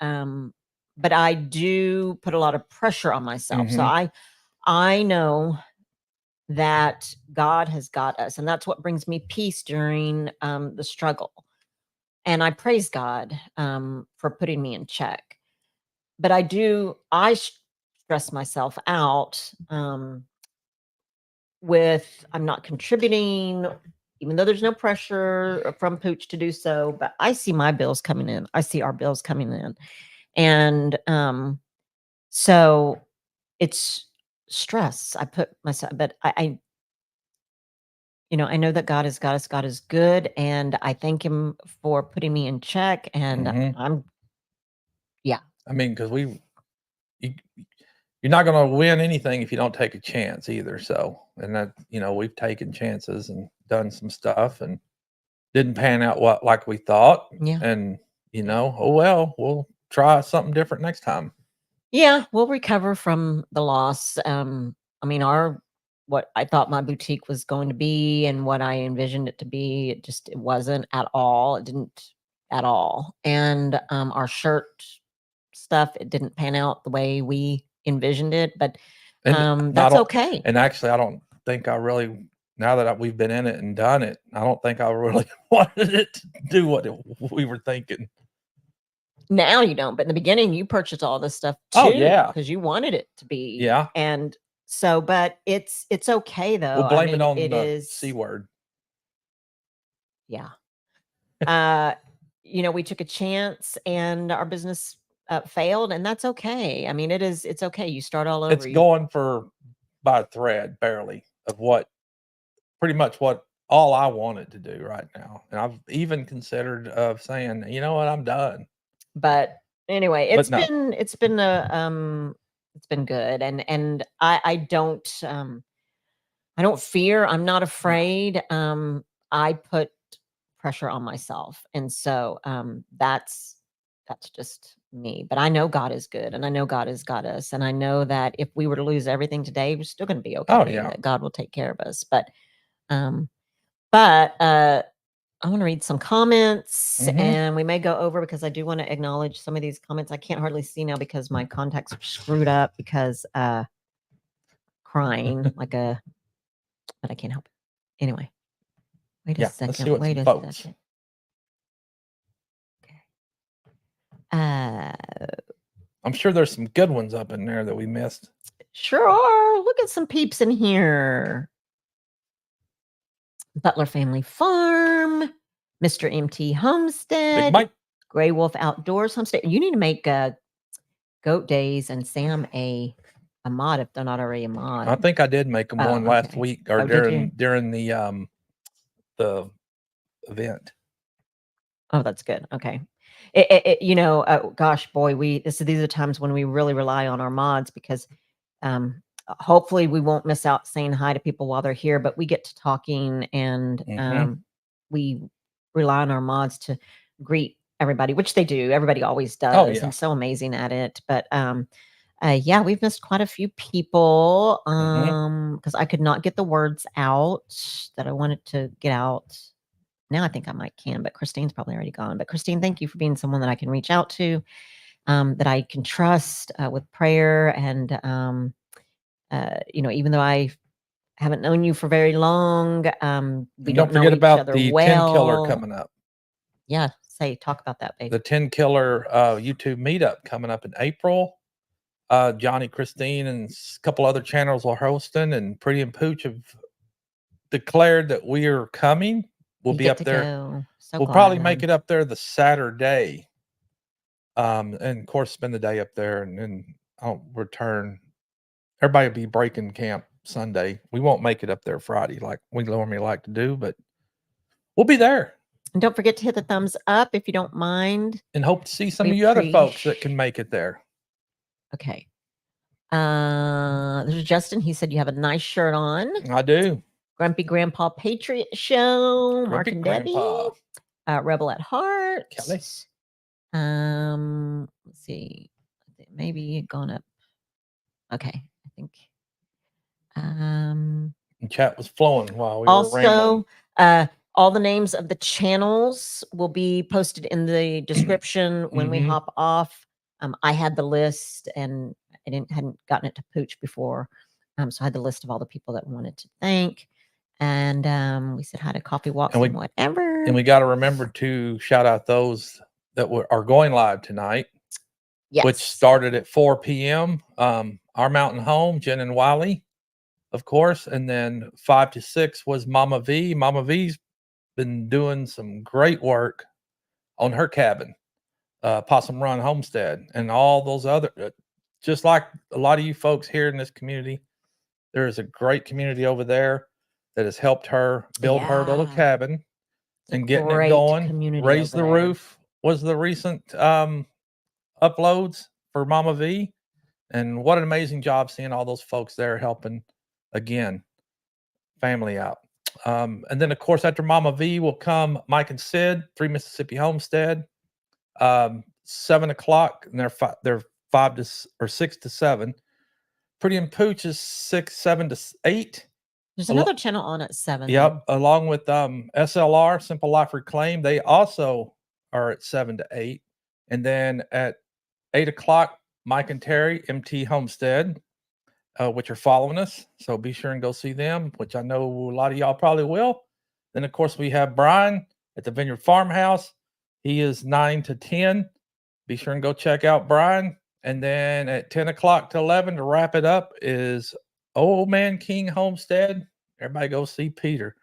B: but I do put a lot of pressure on myself. So
A: Mhm.
B: I know that God has got us, and that's what brings me peace during the struggle. And I praise God for putting me in check. But I stress myself out. With I'm not contributing, even though there's no pressure from Pooch to do so, but I see my bills coming in. I see our bills coming in. And so it's stress. I put myself, but I know that God has got us. God is good. And I thank Him for putting me in check. And
A: Mhm.
B: yeah,
A: I mean, because you you're not gonna win anything if you don't take a chance either. So, and that, we've taken chances and done some stuff, and didn't pan out like we thought,
B: yeah,
A: and oh well, we'll try something different next time.
B: yeah, we'll recover from the loss. I mean, what I thought my boutique was going to be and what I envisioned it to be. It wasn't at all. It didn't at all. And our shirt stuff, it didn't pan out the way we envisioned it, but that's okay.
A: And actually, I don't think I really, now that we've been in it and done it, I don't think I really wanted it to do what we were thinking.
B: Now you don't, but in the beginning you purchased all this stuff too.
A: Oh yeah,
B: because you wanted it to be.
A: Yeah.
B: And so, but it's okay though.
A: We'll blame it on the C word.
B: Yeah. We took a chance and our business failed, and that's okay. I mean, it's okay. You start all over.
A: It's going by a thread, barely, of pretty much what all I wanted to do right now. And I've even considered of saying, you know what, I'm done.
B: But anyway, it's been good. And I don't fear. I'm not afraid. I put pressure on myself. And so that's just me. But I know God is good, and I know God has got us. And I know that if we were to lose everything today, we're still going to be okay.
A: Oh, yeah.
B: That God will take care of us. But I want to read some comments, and we may go over because I do want to acknowledge some of these comments. I can't hardly see now because my contacts are screwed up because crying but I can't help it. Anyway, wait a second. Wait a second. Okay.
A: I'm sure there's some good ones up in there that we missed.
B: Sure are. Look at some peeps in here. Butler Family Farm, Mr. MT Homestead, Gray Wolf Outdoors Homestead. You need to make Goat Days and Sam a mod if they're not already a mod.
A: I think I did make them one last week or during the event.
B: Oh, that's good. Okay. Gosh, boy, these are times when we really rely on our mods because hopefully we won't miss out saying hi to people while they're here, but we get to talking and we rely on our mods to greet everybody, which they do. Everybody always does. And so amazing at it. But we've missed quite a few people because I could not get the words out that I wanted to get out. Now I think I can, but Christine's probably already gone. But Christine, thank you for being someone that I can reach out to, that I can trust with prayer. And, even though I haven't known you for very long, we don't forget about the 10 Killer
A: coming up.
B: Yeah. Talk about that, baby.
A: The 10 Killer YouTube meetup coming up in April. Johnny, Christine, and a couple other channels are hosting, and Pretty Pooch have declared that we are coming. We'll be up there. We'll probably make it up there the Saturday. And of course, spend the day up there, and then I'll return. Everybody will be breaking camp Sunday. We won't make it up there Friday like we normally like to do, but we'll be there.
B: And don't forget to hit the thumbs up if you don't mind.
A: And hope to see some of you other folks that can make it there.
B: Okay. There's Justin. He said you have a nice shirt on.
A: I do.
B: Grumpy Grandpa Patriot Show. Mark and Debbie. Rebel at Heart.
A: Kelly.
B: Let's see. Maybe gone up. Okay. I think.
A: And chat was flowing while we were rambling.
B: All the names of the channels will be posted in the description when we hop off. I had the list, and I hadn't gotten it to Pooch before. So I had the list of all the people that wanted to thank. And we said hi to Coffee Walks and whatever.
A: And we got to remember to shout out those that are going live tonight, which started at 4 p.m. Our Mountain Home, Jen and Wiley, of course. And then 5 to 6 was Mama V. Mama V's been doing some great work on her cabin, Possum Run Homestead, and all those other, just like a lot of you folks here in this community. There is a great community over there that has helped her build her little cabin and getting it going. Raise the Roof was the recent uploads for Mama V. And what an amazing job seeing all those folks there helping, again, family out. And then, of course, after Mama V will come Mike and Sid, 3 Mississippi Homestead, 7 o'clock, and they're 6 to 7. Pretty and Pooch is 7 to 8.
B: There's another channel on at 7.
A: Yep, along with SLR, Simple Life Reclaim. They also are at 7 to 8. And then at 8 o'clock, Mike and Terry, MT Homestead, which are following us. So be sure and go see them, which I know a lot of y'all probably will. Then, of course, we have Brian at the Vineyard Farmhouse. He is 9 to 10. Be sure and go check out Brian. And then at 10 o'clock to 11 to wrap it up is Old Man King Homestead. Everybody go see Peter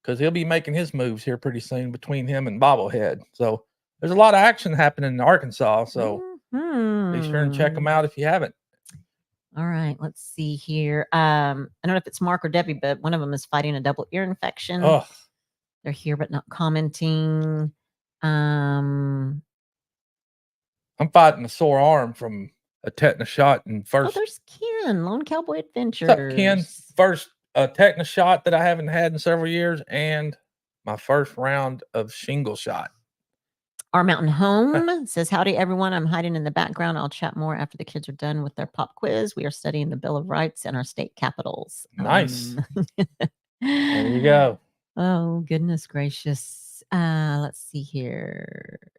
A: because he'll be making his moves here pretty soon between him and Bobblehead. So there's a lot of action happening in Arkansas. So be sure and check them out if you haven't.
B: All right, let's see here. I don't know if it's Mark or Debbie, but one of them is fighting a double ear infection.
A: Ugh.
B: They're here but not commenting.
A: I'm fighting a sore arm from a tetanus shot and first.
B: Oh, there's Ken, Lone Cowboy Adventures.
A: What's up, Ken? First tetanus shot that I haven't had in several years, and my first round of shingle shot.
B: Our Mountain Home says, howdy, everyone. I'm hiding in the background. I'll chat more after the kids are done with their pop quiz. We are studying the Bill of Rights and our state capitals.
A: Nice. There you go.
B: Oh, goodness gracious. Let's see here.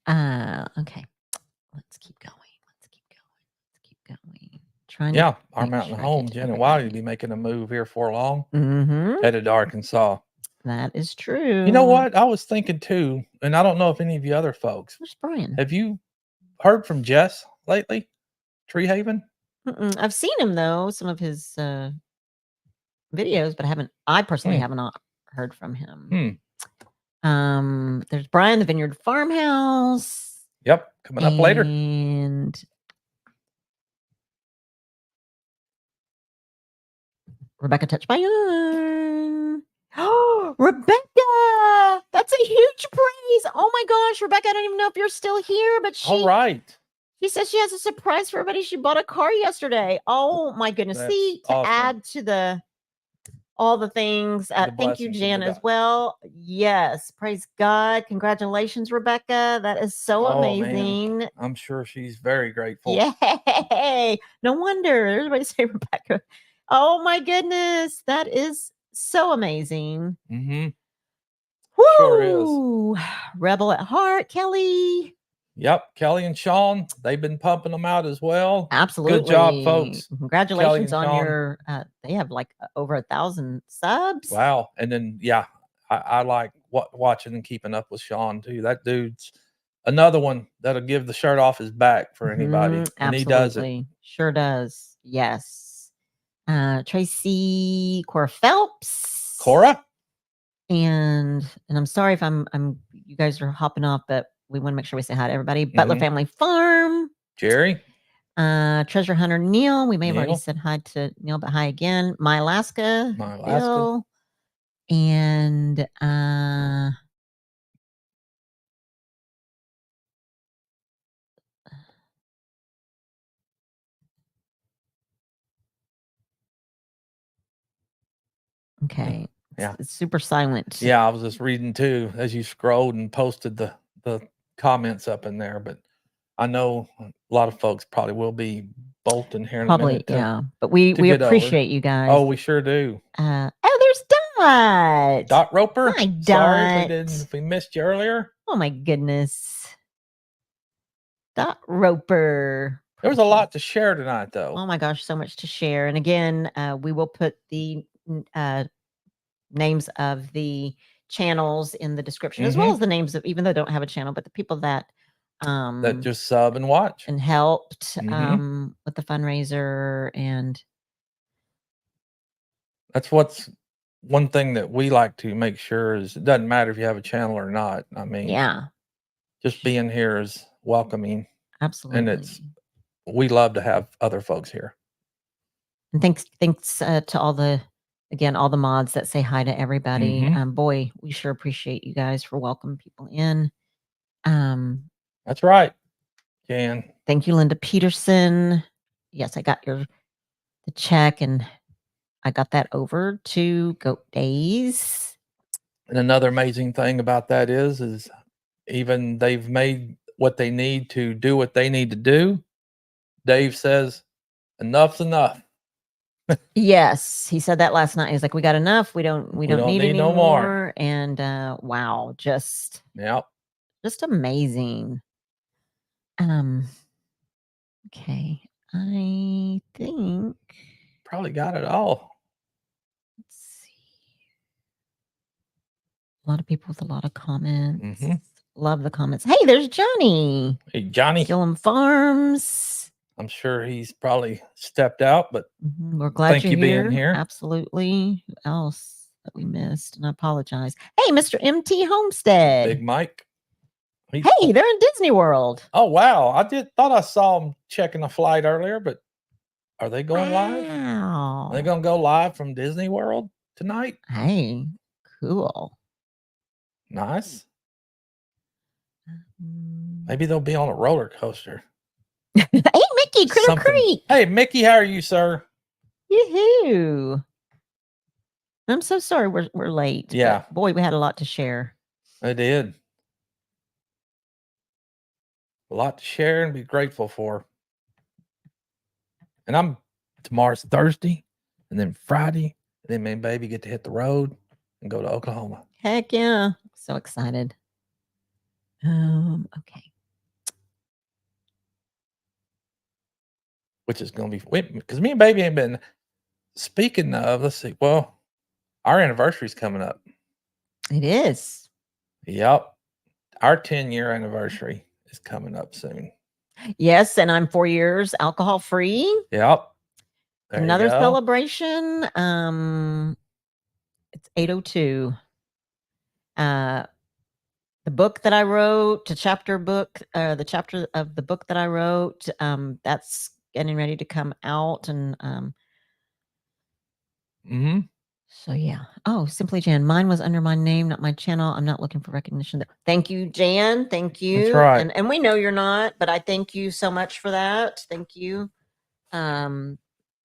B: Okay. Let's keep going.
A: Yeah, our Mountain Home, Jen and Wiley, be making a move here for long. Headed to Arkansas.
B: That is true.
A: You know what? I was thinking too, and I don't know if any of you other folks.
B: Where's Brian?
A: Have you heard from Jess lately? Tree Haven?
B: I've seen him though, some of his videos, but I personally have not heard from him. There's Brian, the Vineyard Farmhouse.
A: Yep, coming up later.
B: And Rebecca Touched by Iron. Oh, Rebecca! That's a huge praise. Oh my gosh, Rebecca, I don't even know if you're still here, but she.
A: All right.
B: She says she has a surprise for everybody. She bought a car yesterday. Oh my goodness.
A: That's
B: See, to
A: awesome.
B: add to all the things. Thank you, Jan, as well. Yes. Praise God. Congratulations, Rebecca. That is so amazing.
A: Man. I'm sure she's very grateful.
B: Yay. No wonder. Everybody say Rebecca. Oh my goodness. That is so amazing.
A: Woo!
B: Sure is. Rebel at heart, Kelly.
A: Yep, Kelly and Sean, they've been pumping them out as well.
B: Absolutely.
A: Good job, folks.
B: Congratulations on your, they have like over 1,000 subs.
A: Wow. And then, yeah, I like watching and keeping up with Sean too. That dude's another one that'll give the shirt off his back for anybody. And
B: absolutely.
A: He does it.
B: Sure does. Yes. Tracy Cora Phelps.
A: Cora?
B: And I'm sorry if you guys are hopping off, but we want to make sure we say hi to everybody. Butler Family Farm.
A: Jerry.
B: Treasure Hunter Neil. We may have already said hi to Neil, but hi again. My Alaska. Bill. And okay.
A: Yeah.
B: It's super silent.
A: Yeah, I was just reading too as you scrolled and posted the comments up in there, but I know a lot of folks probably will be bolting here in a minute.
B: Yeah. But we appreciate you guys.
A: Oh, we sure do.
B: There's Dot.
A: Dot Roper.
B: Hi, Dot.
A: Sorry if we missed you earlier.
B: Oh my goodness. Dot Roper.
A: There was a lot to share tonight though.
B: Oh my gosh, so much to share. And again, we will put the names of the channels in the description, as well as the names of, even though they don't have a channel, but the people that
A: just sub and watch
B: and helped with the fundraiser. And
A: that's what's one thing that we like to make sure is it doesn't matter if you have a channel or not. I mean, just being here is welcoming.
B: Absolutely.
A: And we love to have other folks here.
B: And thanks to all the mods that say hi to everybody. Boy, we sure appreciate you guys for welcoming people in.
A: That's right, Jan.
B: Thank you, Linda Peterson. Yes, I got the check, and I got that over to Goat Days.
A: And another amazing thing about that is even they've made what they need to do what they need to do. Dave says Enough's enough.
B: Yes, he said that last night. He's like, we got enough. We don't need any
A: no more.
B: And wow, just amazing. Okay. I think
A: probably got it all.
B: Let's see. A lot of people with a lot of comments. Love the comments. Hey, there's Johnny.
A: Hey, Johnny.
B: Gillum Farms.
A: I'm sure he's probably stepped out, but
B: we're glad you're being here. Absolutely. Who else that we missed? And I apologize. Hey, Mr. MT Homestead.
A: Big Mike.
B: Hey, they're in Disney World.
A: Oh, wow. I thought I saw them checking a flight earlier, but are they going live? Are they going to go live from Disney World tonight?
B: Hey, cool.
A: Nice. Maybe they'll be on a roller coaster.
B: Hey, Mickey, Critter Creek.
A: Hey, Mickey, how are you, sir?
B: Yoo-hoo. I'm so sorry we're late.
A: Yeah.
B: Boy, we had a lot to share.
A: I did. A lot to share and be grateful for. And tomorrow's Thursday, and then Friday, and then me and baby get to hit the road and go to Oklahoma.
B: Heck yeah. So excited. Okay.
A: Which is going to be, because me and baby ain't been, speaking of, let's see, well, our anniversary's coming up.
B: It is.
A: Yep. Our 10-year anniversary is coming up soon.
B: Yes, and I'm 4 years alcohol free.
A: Yep.
B: There Another celebration. It's 802. The book that I wrote, the chapter of the book that I wrote, that's getting ready to come out. And so yeah. Oh, Simply Jan. Mine was under my name, not my channel. I'm not looking for recognition. Thank you, Jan. Thank you.
A: That's right.
B: And we know you're not, but I thank you so much for that. Thank you.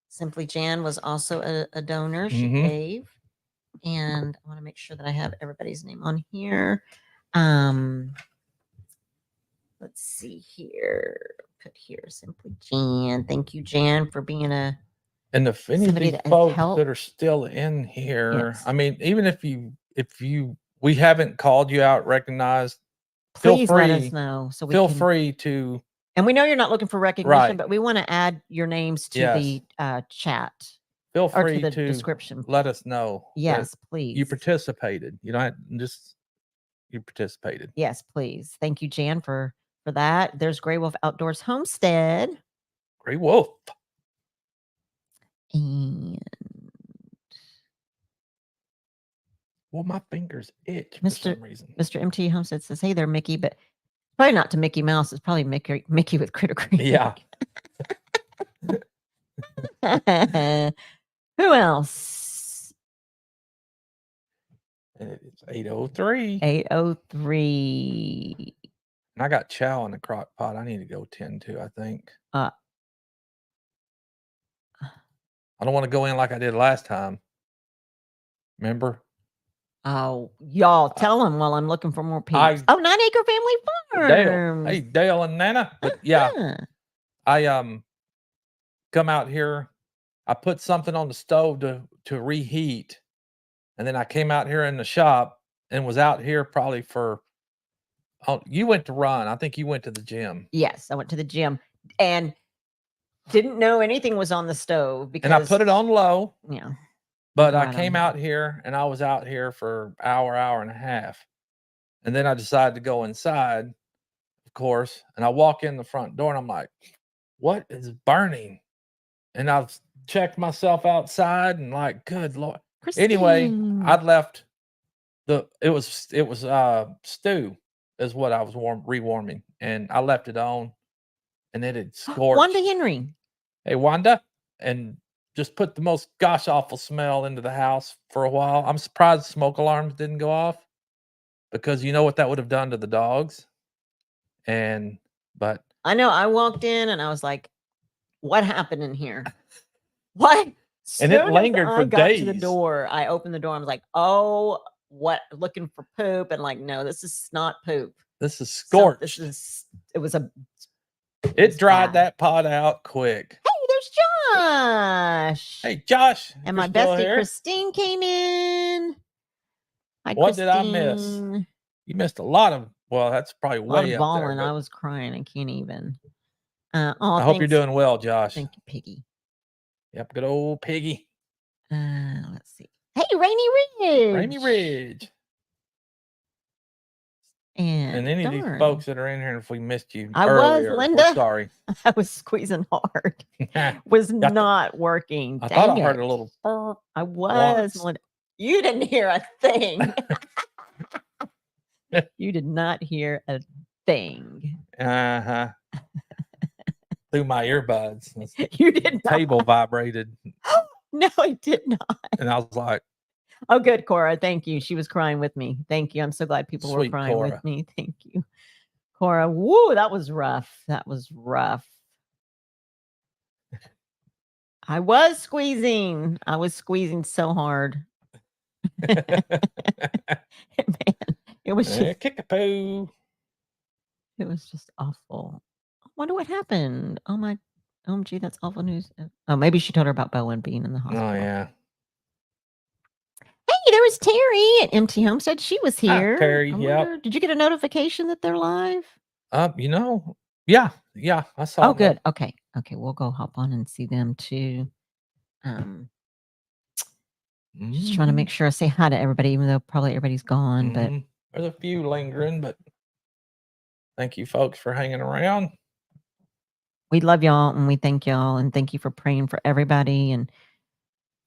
B: Simply Jan was also a donor. She gave. And I want to make sure that I have everybody's name on here. Let's see here. Put here Simply Jan. Thank you, Jan, for being a
A: and if any of these folks that are still in here, yes. I mean, even if we haven't called you out, recognized,
B: please let us know. So we
A: feel free to.
B: And we know you're not looking for recognition, but we want to add your names to the chat.
A: Feel free
B: to the description.
A: Let us know.
B: Yes, please.
A: You participated. You don't just you participated.
B: Yes, please. Thank you, Jan, for that. There's Gray Wolf Outdoors Homestead.
A: Gray Wolf.
B: And
A: well, my fingers itch for some reason.
B: Mr. MT Homestead says, "Hey there, Mickey," but probably not to Mickey Mouse. It's probably Mickey with Critter Creek.
A: Yeah.
B: Who else?
A: It's 8:03.
B: 8:03.
A: And I got chow in the crock pot. I need to go tend to, I think. I don't want to go in like I did last time. Remember?
B: Oh, y'all tell them while I'm looking for more peeps. 9 Acre Family Farm.
A: Hey, Dale and Nana. But yeah, I come out here. I put something on the stove to reheat, and then I came out here in the shop and was out here probably for. Oh, you went to run. I think you went to the gym.
B: Yes, I went to the gym and didn't know anything was on the stove because.
A: And I put it on low.
B: Yeah.
A: But I came out here and I was out here for an hour and a half. And then I decided to go inside, of course. And I walk in the front door and I'm like, what is burning? And I've checked myself outside and like, good Lord.
B: Christine.
A: Anyway, I'd left it was stew is what I was rewarming. And I left it on and it had scorched.
B: Wanda Henry.
A: Hey, Wanda. And just put the most gosh awful smell into the house for a while. I'm surprised the smoke alarms didn't go off because you know what that would have done to the dogs. But
B: I know I walked in and I was like, what happened in here? What?
A: And it lingered for days.
B: To the door. I opened the door. I was like, oh, what? Looking for poop. And like, no, this is not poop.
A: This is scorched.
B: It was
A: It dried that pot out quick.
B: Hey, there's Josh.
A: Hey, Josh.
B: And my bestie Christine came in. Hi,
A: what
B: Christine.
A: did I miss? You missed a lot of. Well, that's probably way up there.
B: I was crying. I can't even.
A: I hope you're doing well, Josh.
B: Thank you, Piggy.
A: Yep, good old Piggy.
B: Let's see. Hey, Rainy Ridge.
A: Rainy Ridge. And any of these folks that are in here, if we missed you earlier,
B: Linda.
A: we're sorry.
B: I was squeezing hard. Was not working.
A: I thought I heard a little.
B: I was. Melinda. You didn't hear a thing. You did not hear a thing.
A: Through my earbuds.
B: You did not.
A: Table vibrated.
B: No, it did not.
A: And I was like,
B: oh, good, Cora. Thank you. She was crying with me. Thank you. I'm so glad people were crying
A: Cora.
B: with me. Thank you. Cora, woo, that was rough. That was rough. I was squeezing so hard. Man, it was just
A: kick-a-poo.
B: It was just awful. I wonder what happened. Oh my, OMG, that's awful news. Oh, maybe she told her about Bowen being in the hospital.
A: Oh yeah.
B: Hey, there was Terry at MT Homestead. She was here.
A: Hi, Terry, yeah.
B: Did you get a notification that they're live?
A: Yeah, I saw.
B: Oh, good. Okay, we'll go hop on and see them too. Just trying to make sure I say hi to everybody, even though probably everybody's gone. But
A: there's a few lingering. But thank you, folks, for hanging around.
B: We love y'all and we thank y'all and thank you for praying for everybody and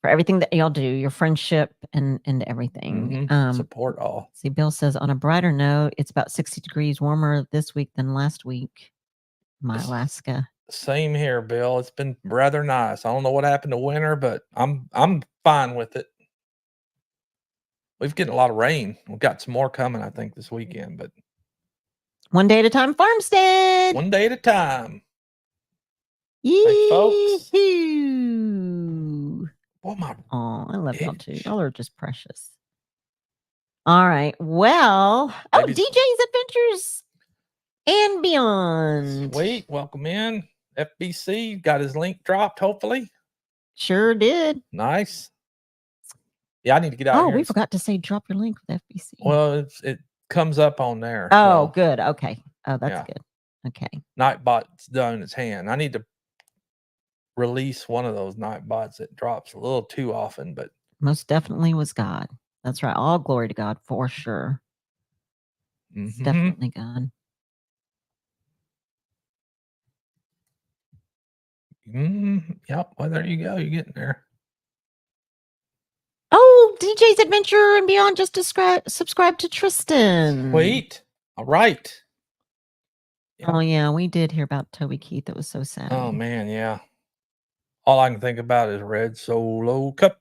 B: for everything that y'all do, your friendship and everything.
A: Support all.
B: See, Bill says, on a brighter note, it's about 60 degrees warmer this week than last week. Alaska.
A: Same here, Bill. It's been rather nice. I don't know what happened to winter, but I'm fine with it. We've getting a lot of rain. We've got some more coming, I think, this weekend. But
B: one day at a time, Farmstead.
A: One day at a time.
B: Thanks,
A: folks.
B: Oh, I love y'all too. Y'all are just precious. All right. Well, DJ's Adventures and Beyond.
A: Sweet. Welcome in. FBC got his link dropped, hopefully.
B: Sure did.
A: Nice. Yeah, I need to get out here.
B: Oh, we forgot to say drop your link with FBC.
A: Well, it comes up on there.
B: Oh, good. Okay. Oh, that's good. Okay.
A: Nightbot's done in its hand. I need to release one of those Nightbots that drops a little too often, but
B: most definitely was God. That's right. All glory to God for sure. It's definitely God.
A: Yep. Well, there you go. You're getting there.
B: Oh, DJ's Adventure and Beyond just subscribe to Tristan.
A: Sweet. All right.
B: Yep. Oh, yeah. We did hear about Toby Keith. That was so sad.
A: Oh, man. Yeah. All I can think about is Red Solo Cup.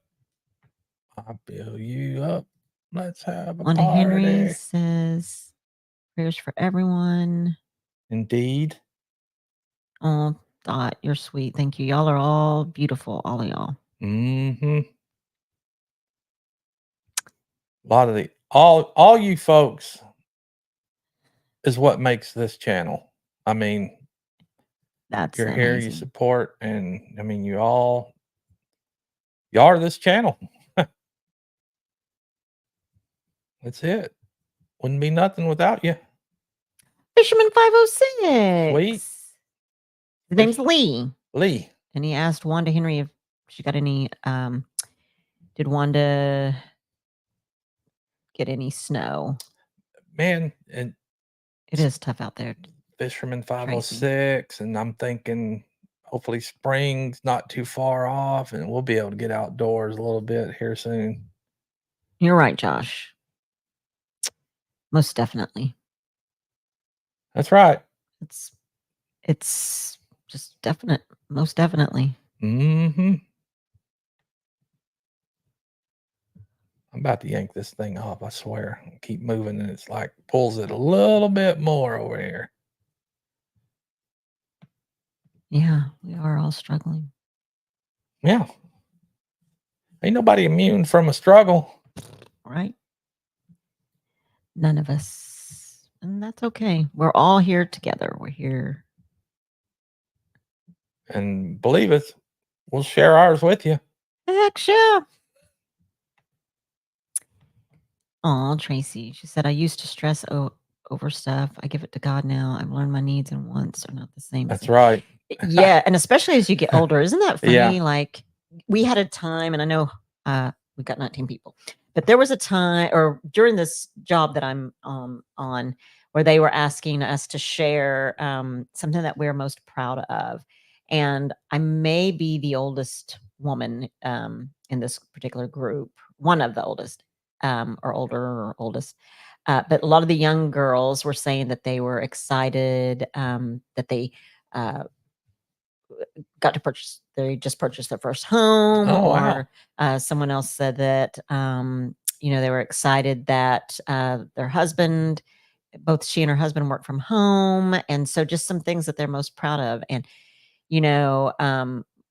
A: I'll fill you up. Let's have a
B: Wanda
A: party.
B: Henry says, prayers for everyone.
A: Indeed.
B: Oh, Dot, you're sweet. Thank you. Y'all are all beautiful. All of y'all.
A: A lot of all you folks is what makes this channel. I mean,
B: that's
A: you're here, you support, and I mean, y'all are this channel. That's it. Wouldn't be nothing without you.
B: Fisherman 506.
A: Sweet.
B: His name's Lee.
A: Lee.
B: And he asked Wanda Henry if she got any, did Wanda get any snow?
A: Man, and
B: it is tough out there.
A: Fisherman 506, and I'm thinking hopefully spring's not too far off and we'll be able to get outdoors a little bit here soon.
B: You're right, Josh. Most definitely.
A: That's right.
B: It's just definite. Most definitely.
A: I'm about to yank this thing off, I swear. Keep moving and it's like pulls it a little bit more over here.
B: Yeah, we are all struggling.
A: Yeah. Ain't nobody immune from a struggle.
B: Right? None of us. And that's okay. We're all here together. We're here.
A: And believe us, We'll share ours with you.
B: Heck yeah. Oh, Tracy. She said, I used to stress over stuff. I give it to God now. I've learned my needs and wants are not the same.
A: That's right.
B: Yeah. And especially as you get older, isn't that funny?
A: Yeah.
B: Like we had a time, and I know we've got 19 people, but there was a time or during this job that I'm on where they were asking us to share something that we're most proud of. And I may be the oldest woman in this particular group, one of the oldest or older or oldest. But a lot of the young girls were saying that they were excited that they got to purchase, they just purchased their first home.
A: Oh, wow.
B: Or someone else said that, they were excited that their husband, both she and her husband work from home. And so just some things that they're most proud of. And,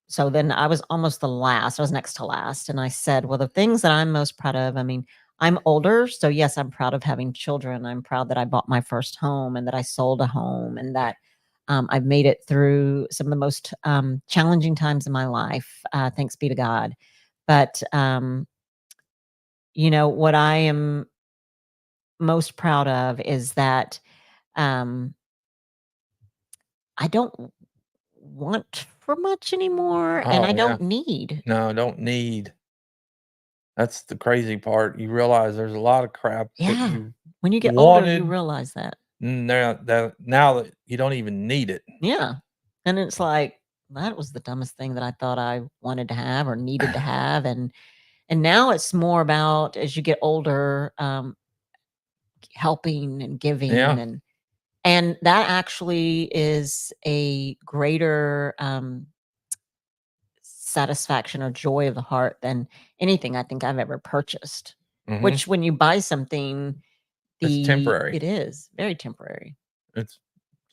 B: so then I was almost the last. I was next to last. And I said, well, the things that I'm most proud of, I mean, I'm older. So yes, I'm proud of having children. I'm proud that I bought my first home and that I sold a home and that I've made it through some of the most challenging times in my life. Thanks be to God. But, what I am most proud of is that I don't want for much anymore, and I don't need.
A: No, don't need. That's the crazy part. You realize there's a lot of crap that you
B: when you get older, you
A: wanted.
B: realize that.
A: Now that you don't even need it.
B: Yeah. And it's like, that was the dumbest thing that I thought I wanted to have or needed to have. And now it's more about as you get older, helping and giving
A: Yeah.
B: and that actually is a greater satisfaction or joy of the heart than anything I think I've ever purchased.
A: Mhm.
B: Which when you buy something,
A: It's temporary.
B: it is very temporary.
A: It's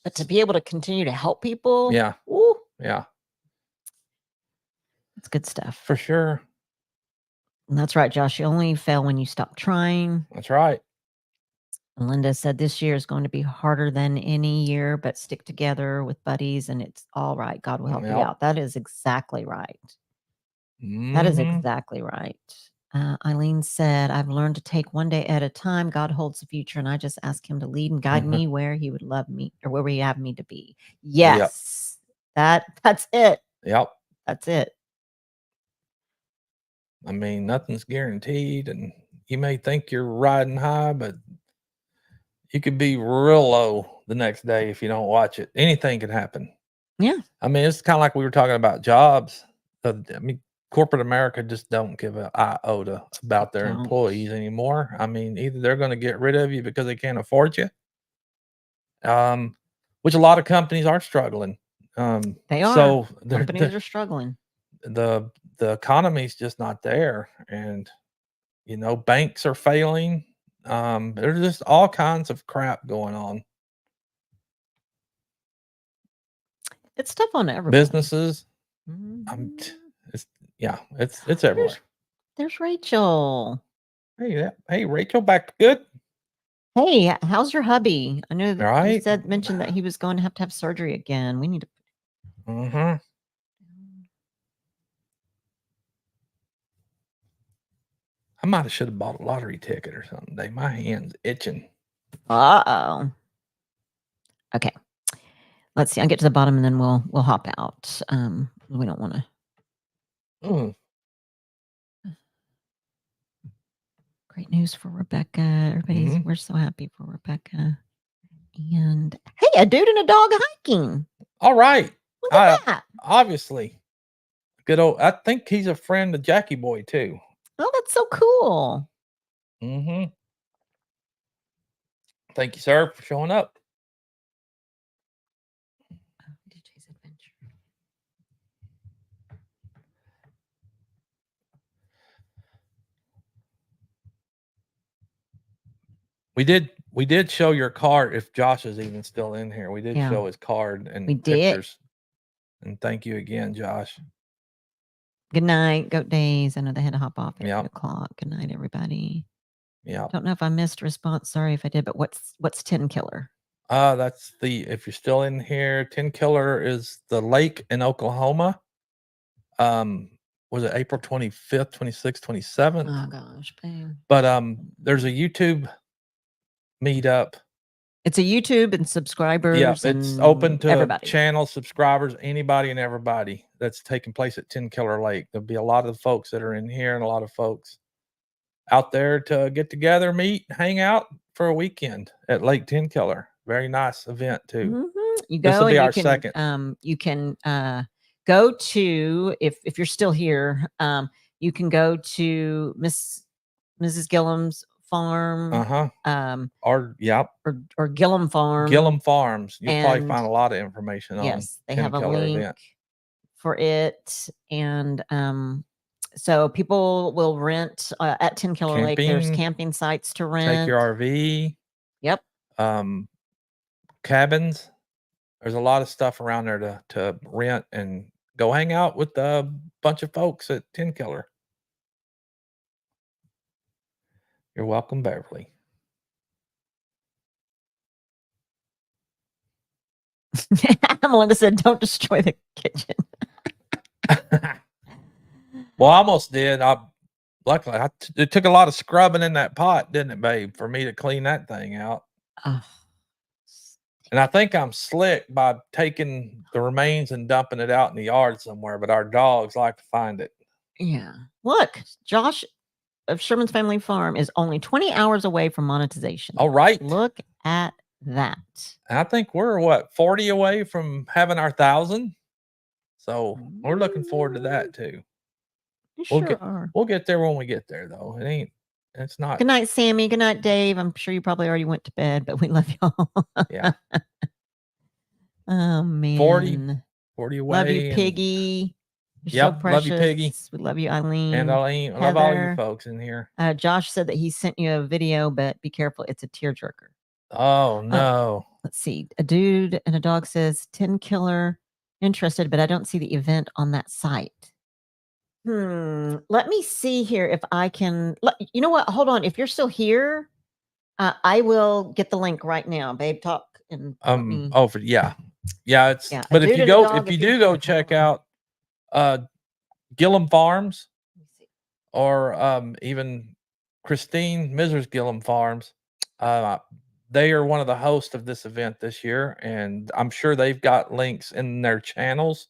B: But to be able to continue to help people,
A: Yeah.
B: ooh,
A: Yeah.
B: it's good stuff.
A: For sure.
B: And that's right, Josh. You only fail when you stop trying.
A: That's right.
B: And Linda said this year is going to be harder than any year, but stick together with buddies and it's all right. God will help you
A: Yep.
B: out. That is exactly right. That is
A: Mhm.
B: exactly right. Eileen said, I've learned to take one day at a time. God holds the future, and I just ask him to lead and guide me where he would love me or where he have me to be. Yes. That's it.
A: Yep.
B: That's it.
A: I mean, nothing's guaranteed, and you may think you're riding high, but you could be real low the next day if you don't watch it. Anything can happen.
B: Yeah.
A: I mean, it's kind of like we were talking about jobs. I mean, corporate America just don't give an iota about their employees anymore. I mean, either they're going to get rid of you because they can't afford you, which a lot of companies are struggling.
B: They are.
A: So
B: companies are struggling.
A: The economy's just not there, and banks are failing. There's just all kinds of crap going on.
B: It's tough on everybody.
A: Businesses. It's everywhere.
B: There's Rachel.
A: Hey, Rachel, back good.
B: Hey, how's your hubby? I know that you
A: Right.
B: mentioned that he was going to have surgery again. We need to.
A: Mm-hmm. I might have should have bought a lottery ticket or something today. My hand's itching.
B: Uh-oh. Okay. Let's see. I'll get to the bottom and then we'll hop out. We don't want to. Great news for Rebecca. Everybody's we're so happy for Rebecca. And hey, a dude and a dog hiking.
A: All right.
B: Look at that.
A: Obviously. Good old, I think he's a friend of Jackie Boy too.
B: Oh, that's so cool.
A: Mm-hmm. Thank you, sir, for showing up.
B: DJ's Adventure.
A: We did show your card. If Josh is even still in here, we did show his card and pictures. And thank you again, Josh.
B: Good night, Goat Days. I know they had to hop off at 8 o'clock. Good night, everybody.
A: Yeah.
B: Don't know if I missed response. Sorry if I did, but what's 10 Killer?
A: That's if you're still in here, 10 Killer is the lake in Oklahoma. Was it April 25th, 26th, 27th?
B: Oh gosh, babe.
A: But there's a YouTube meetup.
B: It's a YouTube and subscribers.
A: Yeah, it's open to
B: everybody.
A: channel subscribers, anybody and everybody. That's taking place at 10 Killer Lake. There'll be a lot of folks that are in here and a lot of folks out there to get together, meet, hang out for a weekend at Lake 10 Killer. Very nice event too.
B: You go.
A: This will be
B: and
A: our second.
B: You can go to, if you're still here, you can go to Mrs. Gillum's farm.
A: Or
B: Gillum Farm.
A: Gillum Farms. You'll probably find a lot of information on.
B: Yes, they
A: 10
B: have a
A: Killer
B: link
A: event
B: for it, and so people will rent at 10 Killer Lake. There's camping sites to rent.
A: Take your RV.
B: Yep.
A: Cabins. There's a lot of stuff around there to rent and go hang out with a bunch of folks at 10 Killer. You're welcome, Beverly.
B: Melinda said, "Don't destroy the kitchen."
A: Well, I almost did. Luckily, it took a lot of scrubbing in that pot, didn't it, babe, for me to clean that thing out. And I think I'm slick by taking the remains and dumping it out in the yard somewhere, but our dogs like to find it.
B: Yeah. Look, Josh of Sherman's Family Farm is only 20 hours away from monetization.
A: All right.
B: Look at that.
A: And I think we're 40 away from having our 1,000. So we're looking forward to that too. We'll get there when we get there, though. It's not.
B: Good night, Sammy. Good night, Dave. I'm sure you probably already went to bed, but we love y'all.
A: Yeah.
B: Oh man.
A: 40 away.
B: Love you, Piggy. You're so precious.
A: Love you, Piggy.
B: We love you, Eileen.
A: And Eileen. I love all you folks in here.
B: Josh said that he sent you a video, but be careful. It's a tearjerker.
A: Oh, no.
B: Let's see. A dude and a dog says 10 Killer interested, but I don't see the event on that site. Let me see here if I can. You know what? Hold on. If you're still here, I will get the link right now. Babe, talk and
A: yeah. But if you do go check out Gillum Farms or even Christine Mrs. Gillum Farms, they are one of the hosts of this event this year, and I'm sure they've got links in their channels.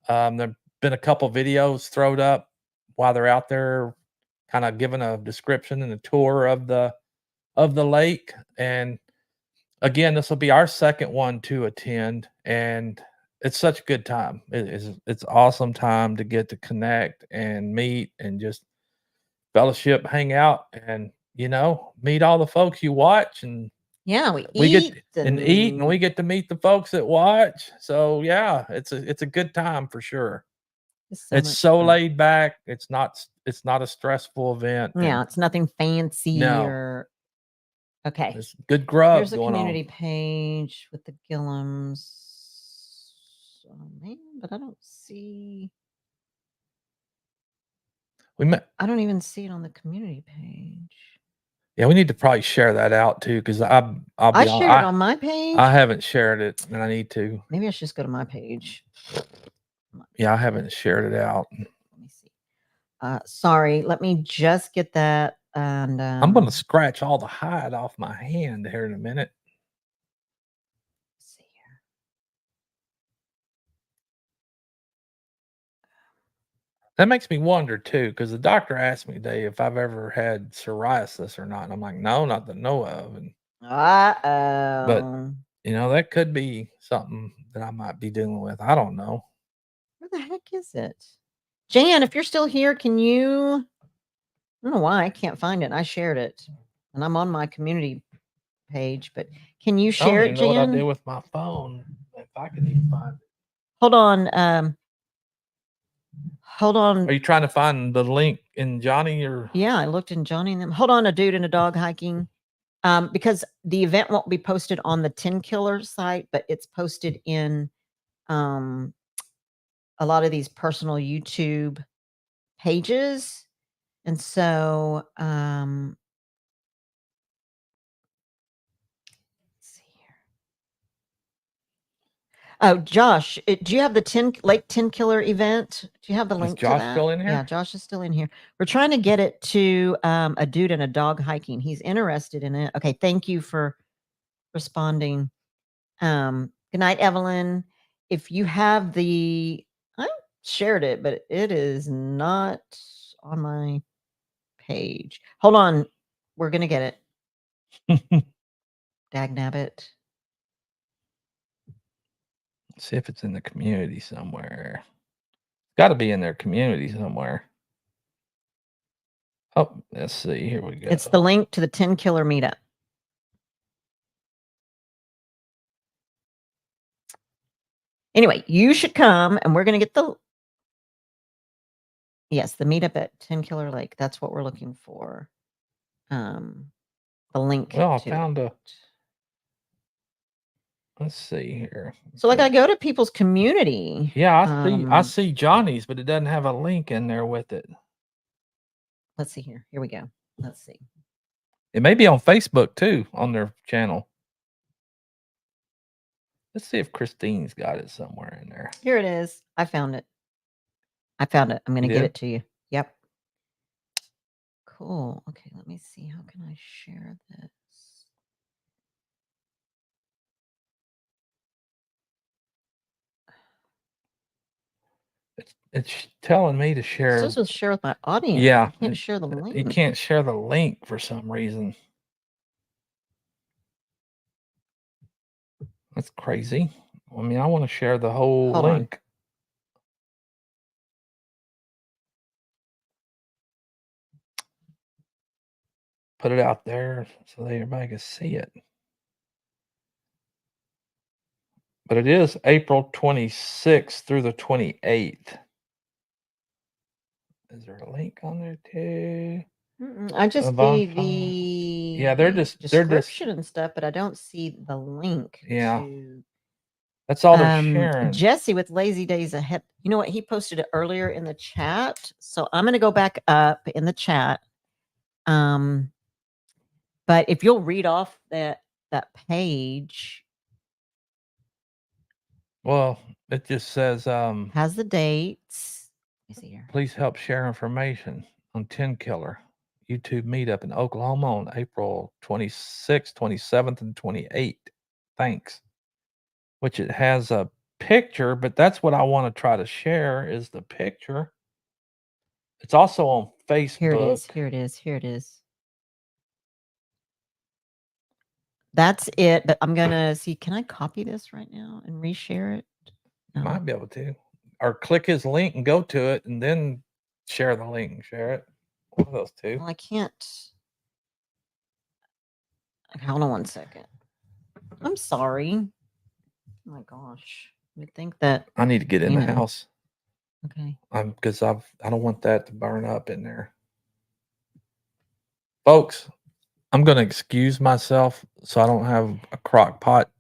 A: There've been a couple videos thrown up while they're out there, kind of giving a description and a tour of the lake. And again, this will be our second one to attend, and it's such a good time. It's awesome time to get to connect and meet and just fellowship, hang out, and meet all the folks you watch. And
B: we
A: get and eat, and we get to meet the folks that watch. So yeah, it's a good time for sure. It's so laid back. It's not a stressful event.
B: Yeah, it's nothing fancy or okay.
A: It's good grub.
B: Here's a community page with the Gillums. Oh man, but I don't see. I don't even see it on the community page.
A: Yeah, we need to probably share that out too, because I
B: shared it on my page.
A: I haven't shared it, and I need to.
B: Maybe I should just go to my page.
A: Yeah, I haven't shared it out.
B: Let me see. Sorry, let me just get that. And
A: I'm going to scratch all the hide off my hand here in a minute.
B: Let's see here.
A: That makes me wonder too, because the doctor asked me today if I've ever had psoriasis or not, and I'm like, no, not that I know of. And but that could be something that I might be dealing with. I don't know.
B: Where the heck is it? Jan, if you're still here, can you? I don't know why I can't find it. I shared it, and I'm on my community page. But can you share it, Jan?
A: I don't know what I did with my phone. If I can even find it.
B: Hold on. Hold on.
A: Are you trying to find the link in Johnny or?
B: Yeah, I looked in Johnny and them. Hold on, a dude and a dog hiking. Because the event won't be posted on the 10 Killer site, but it's posted in a lot of these personal YouTube pages. And so let's see here. Oh, Josh, do you have the Lake 10 Killer event? Do you have the link to
A: Josh
B: that?
A: still in here?
B: Yeah, Josh is still in here. We're trying to get it to a dude and a dog hiking. He's interested in it. Okay, thank you for responding. Good night, Evelyn. If you have I shared it, but it is not on my page. Hold on. We're going to get it. Dagnabbit.
A: See if it's in the community somewhere. Got to be in their community somewhere. Oh, let's see. Here we go.
B: It's the link to the 10 Killer meetup. Anyway, you should come, and we're going to get the meetup at 10 Killer Lake. That's what we're looking for. The link.
A: Well, I found it. Let's see here.
B: So, like, I go to people's community.
A: Yeah, I see Johnny's, but it doesn't have a link in there with it.
B: Let's see here. Here we go. Let's see.
A: It may be on Facebook too, on their channel. Let's see if Christine's got it somewhere in there.
B: Here it is. I found it. I'm going to give it to you. Yep. Cool. Okay, let me see. How can I share this?
A: It's telling me to share.
B: This was share with my audience.
A: Yeah.
B: I can't share the link.
A: You can't share the link for some reason. That's crazy. I mean, I want to share the whole link. Put it out there so that everybody can see it. But it is April 26th through the 28th. Is there a link on there too?
B: I just see the
A: they're just
B: description and stuff, but I don't see the link.
A: Yeah, that's all they're sharing.
B: Jesse with Lazy Days Ahead. You know what? He posted it earlier in the chat, so I'm going to go back up in the chat. But if you'll read off that page.
A: Well, it just says
B: has the dates. Let me see here.
A: Please help share information on 10 Killer YouTube meetup in Oklahoma on April 26th, 27th, and 28th. Thanks. Which it has a picture, but that's what I want to try to share is the picture. It's also on Facebook.
B: Here it is. That's it, but I'm going to see. Can I copy this right now and reshare it?
A: No. Might be able to. Or click his link and go to it and then share the link and share it. One of those two.
B: Well, I can't. Hold on one second. I'm sorry. Oh my gosh. I would think that
A: I need to get in the house.
B: Okay.
A: Because I don't want that to burn up in there. Folks, I'm going to excuse myself so I don't have a crock pot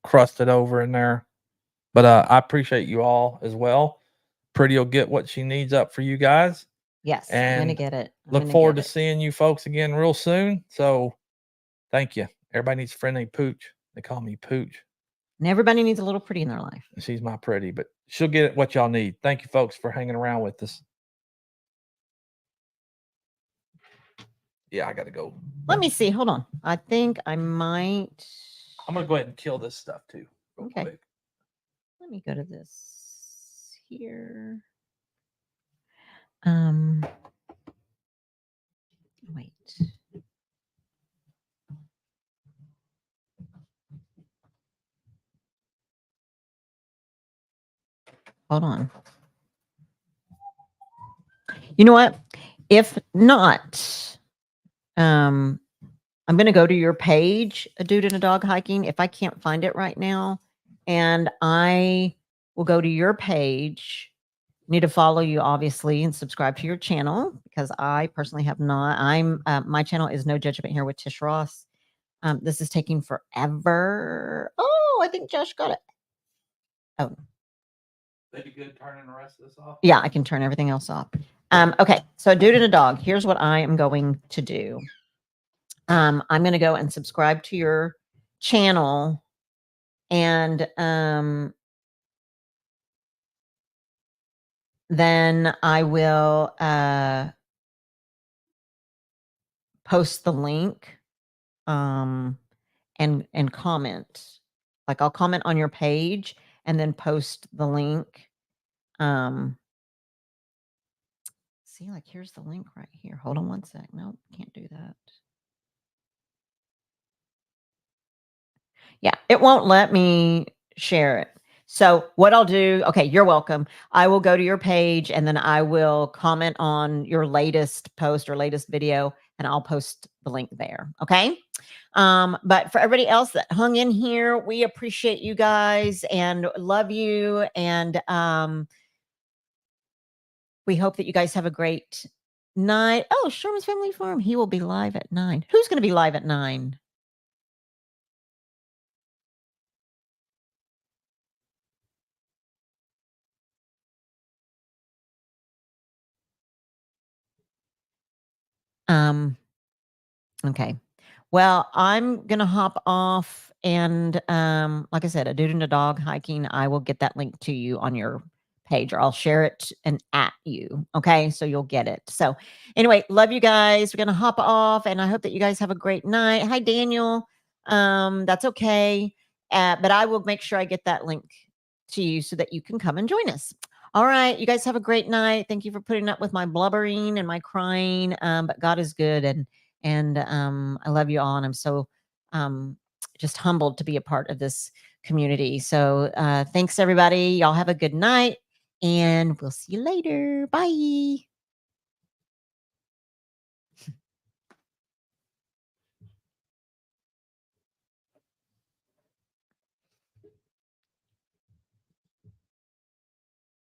A: crusted over in there. But I appreciate you all as well. Pretty will get what she needs up for you guys.
B: Yes,
A: and
B: I'm going to get it.
A: Look forward to seeing you folks again real soon. So thank you. Everybody needs a friend named Pooch. They call me Pooch.
B: And everybody needs a little Pretty in their life.
A: She's my Pretty, but she'll get what y'all need. Thank you folks for hanging around with us. Yeah, I got to go.
B: Let me see. Hold on. I think I might.
A: I'm going to go ahead and kill this stuff too.
B: Okay.
A: Quick.
B: Let me go to this here. Wait. Hold on. You know what? If not, I'm going to go to your page, A Dude and a Dog Hiking, if I can't find it right now. And I will go to your page. Need to follow you, obviously, and subscribe to your channel because I personally have not. My channel is No Judgment Here with Tish Ross. This is taking forever. Oh, I think Josh got it. Oh.
A: That'd be good turning the rest of this off.
B: Yeah, I can turn everything else off. Okay, so A Dude and a Dog. Here's what I am going to do. I'm going to go and subscribe to your channel, and then I will post the link and comment. Like I'll comment on your page and then post the link. See, like here's the link right here. Hold on one sec. Nope, can't do that. Yeah, it won't let me share it. So what I'll do, okay, you're welcome. I will go to your page and then I will comment on your latest post or latest video and I'll post the link there. Okay. But for everybody else that hung in here, we appreciate you guys and love you. And we hope that you guys have a great night. Oh, Sherman's Family Farm. He will be live at 9. Who's going to be live at 9? Okay. Well, I'm gonna hop off and like I said, a dude and a dog hiking. I will get that link to you on your page or I'll share it and at you. Okay. So you'll get it. So anyway, love you guys. We're gonna hop off and I hope that you guys have a great night. Hi, Daniel. That's okay. But I will make sure I get that link to you so that you can come and join us. All right. You guys have a great night. Thank you for putting up with my blubbering and my crying. But God is good and I love you all, and I'm so just humbled to be a part of this community. So thanks, everybody. Y'all have a good night, and we'll see you later. Bye.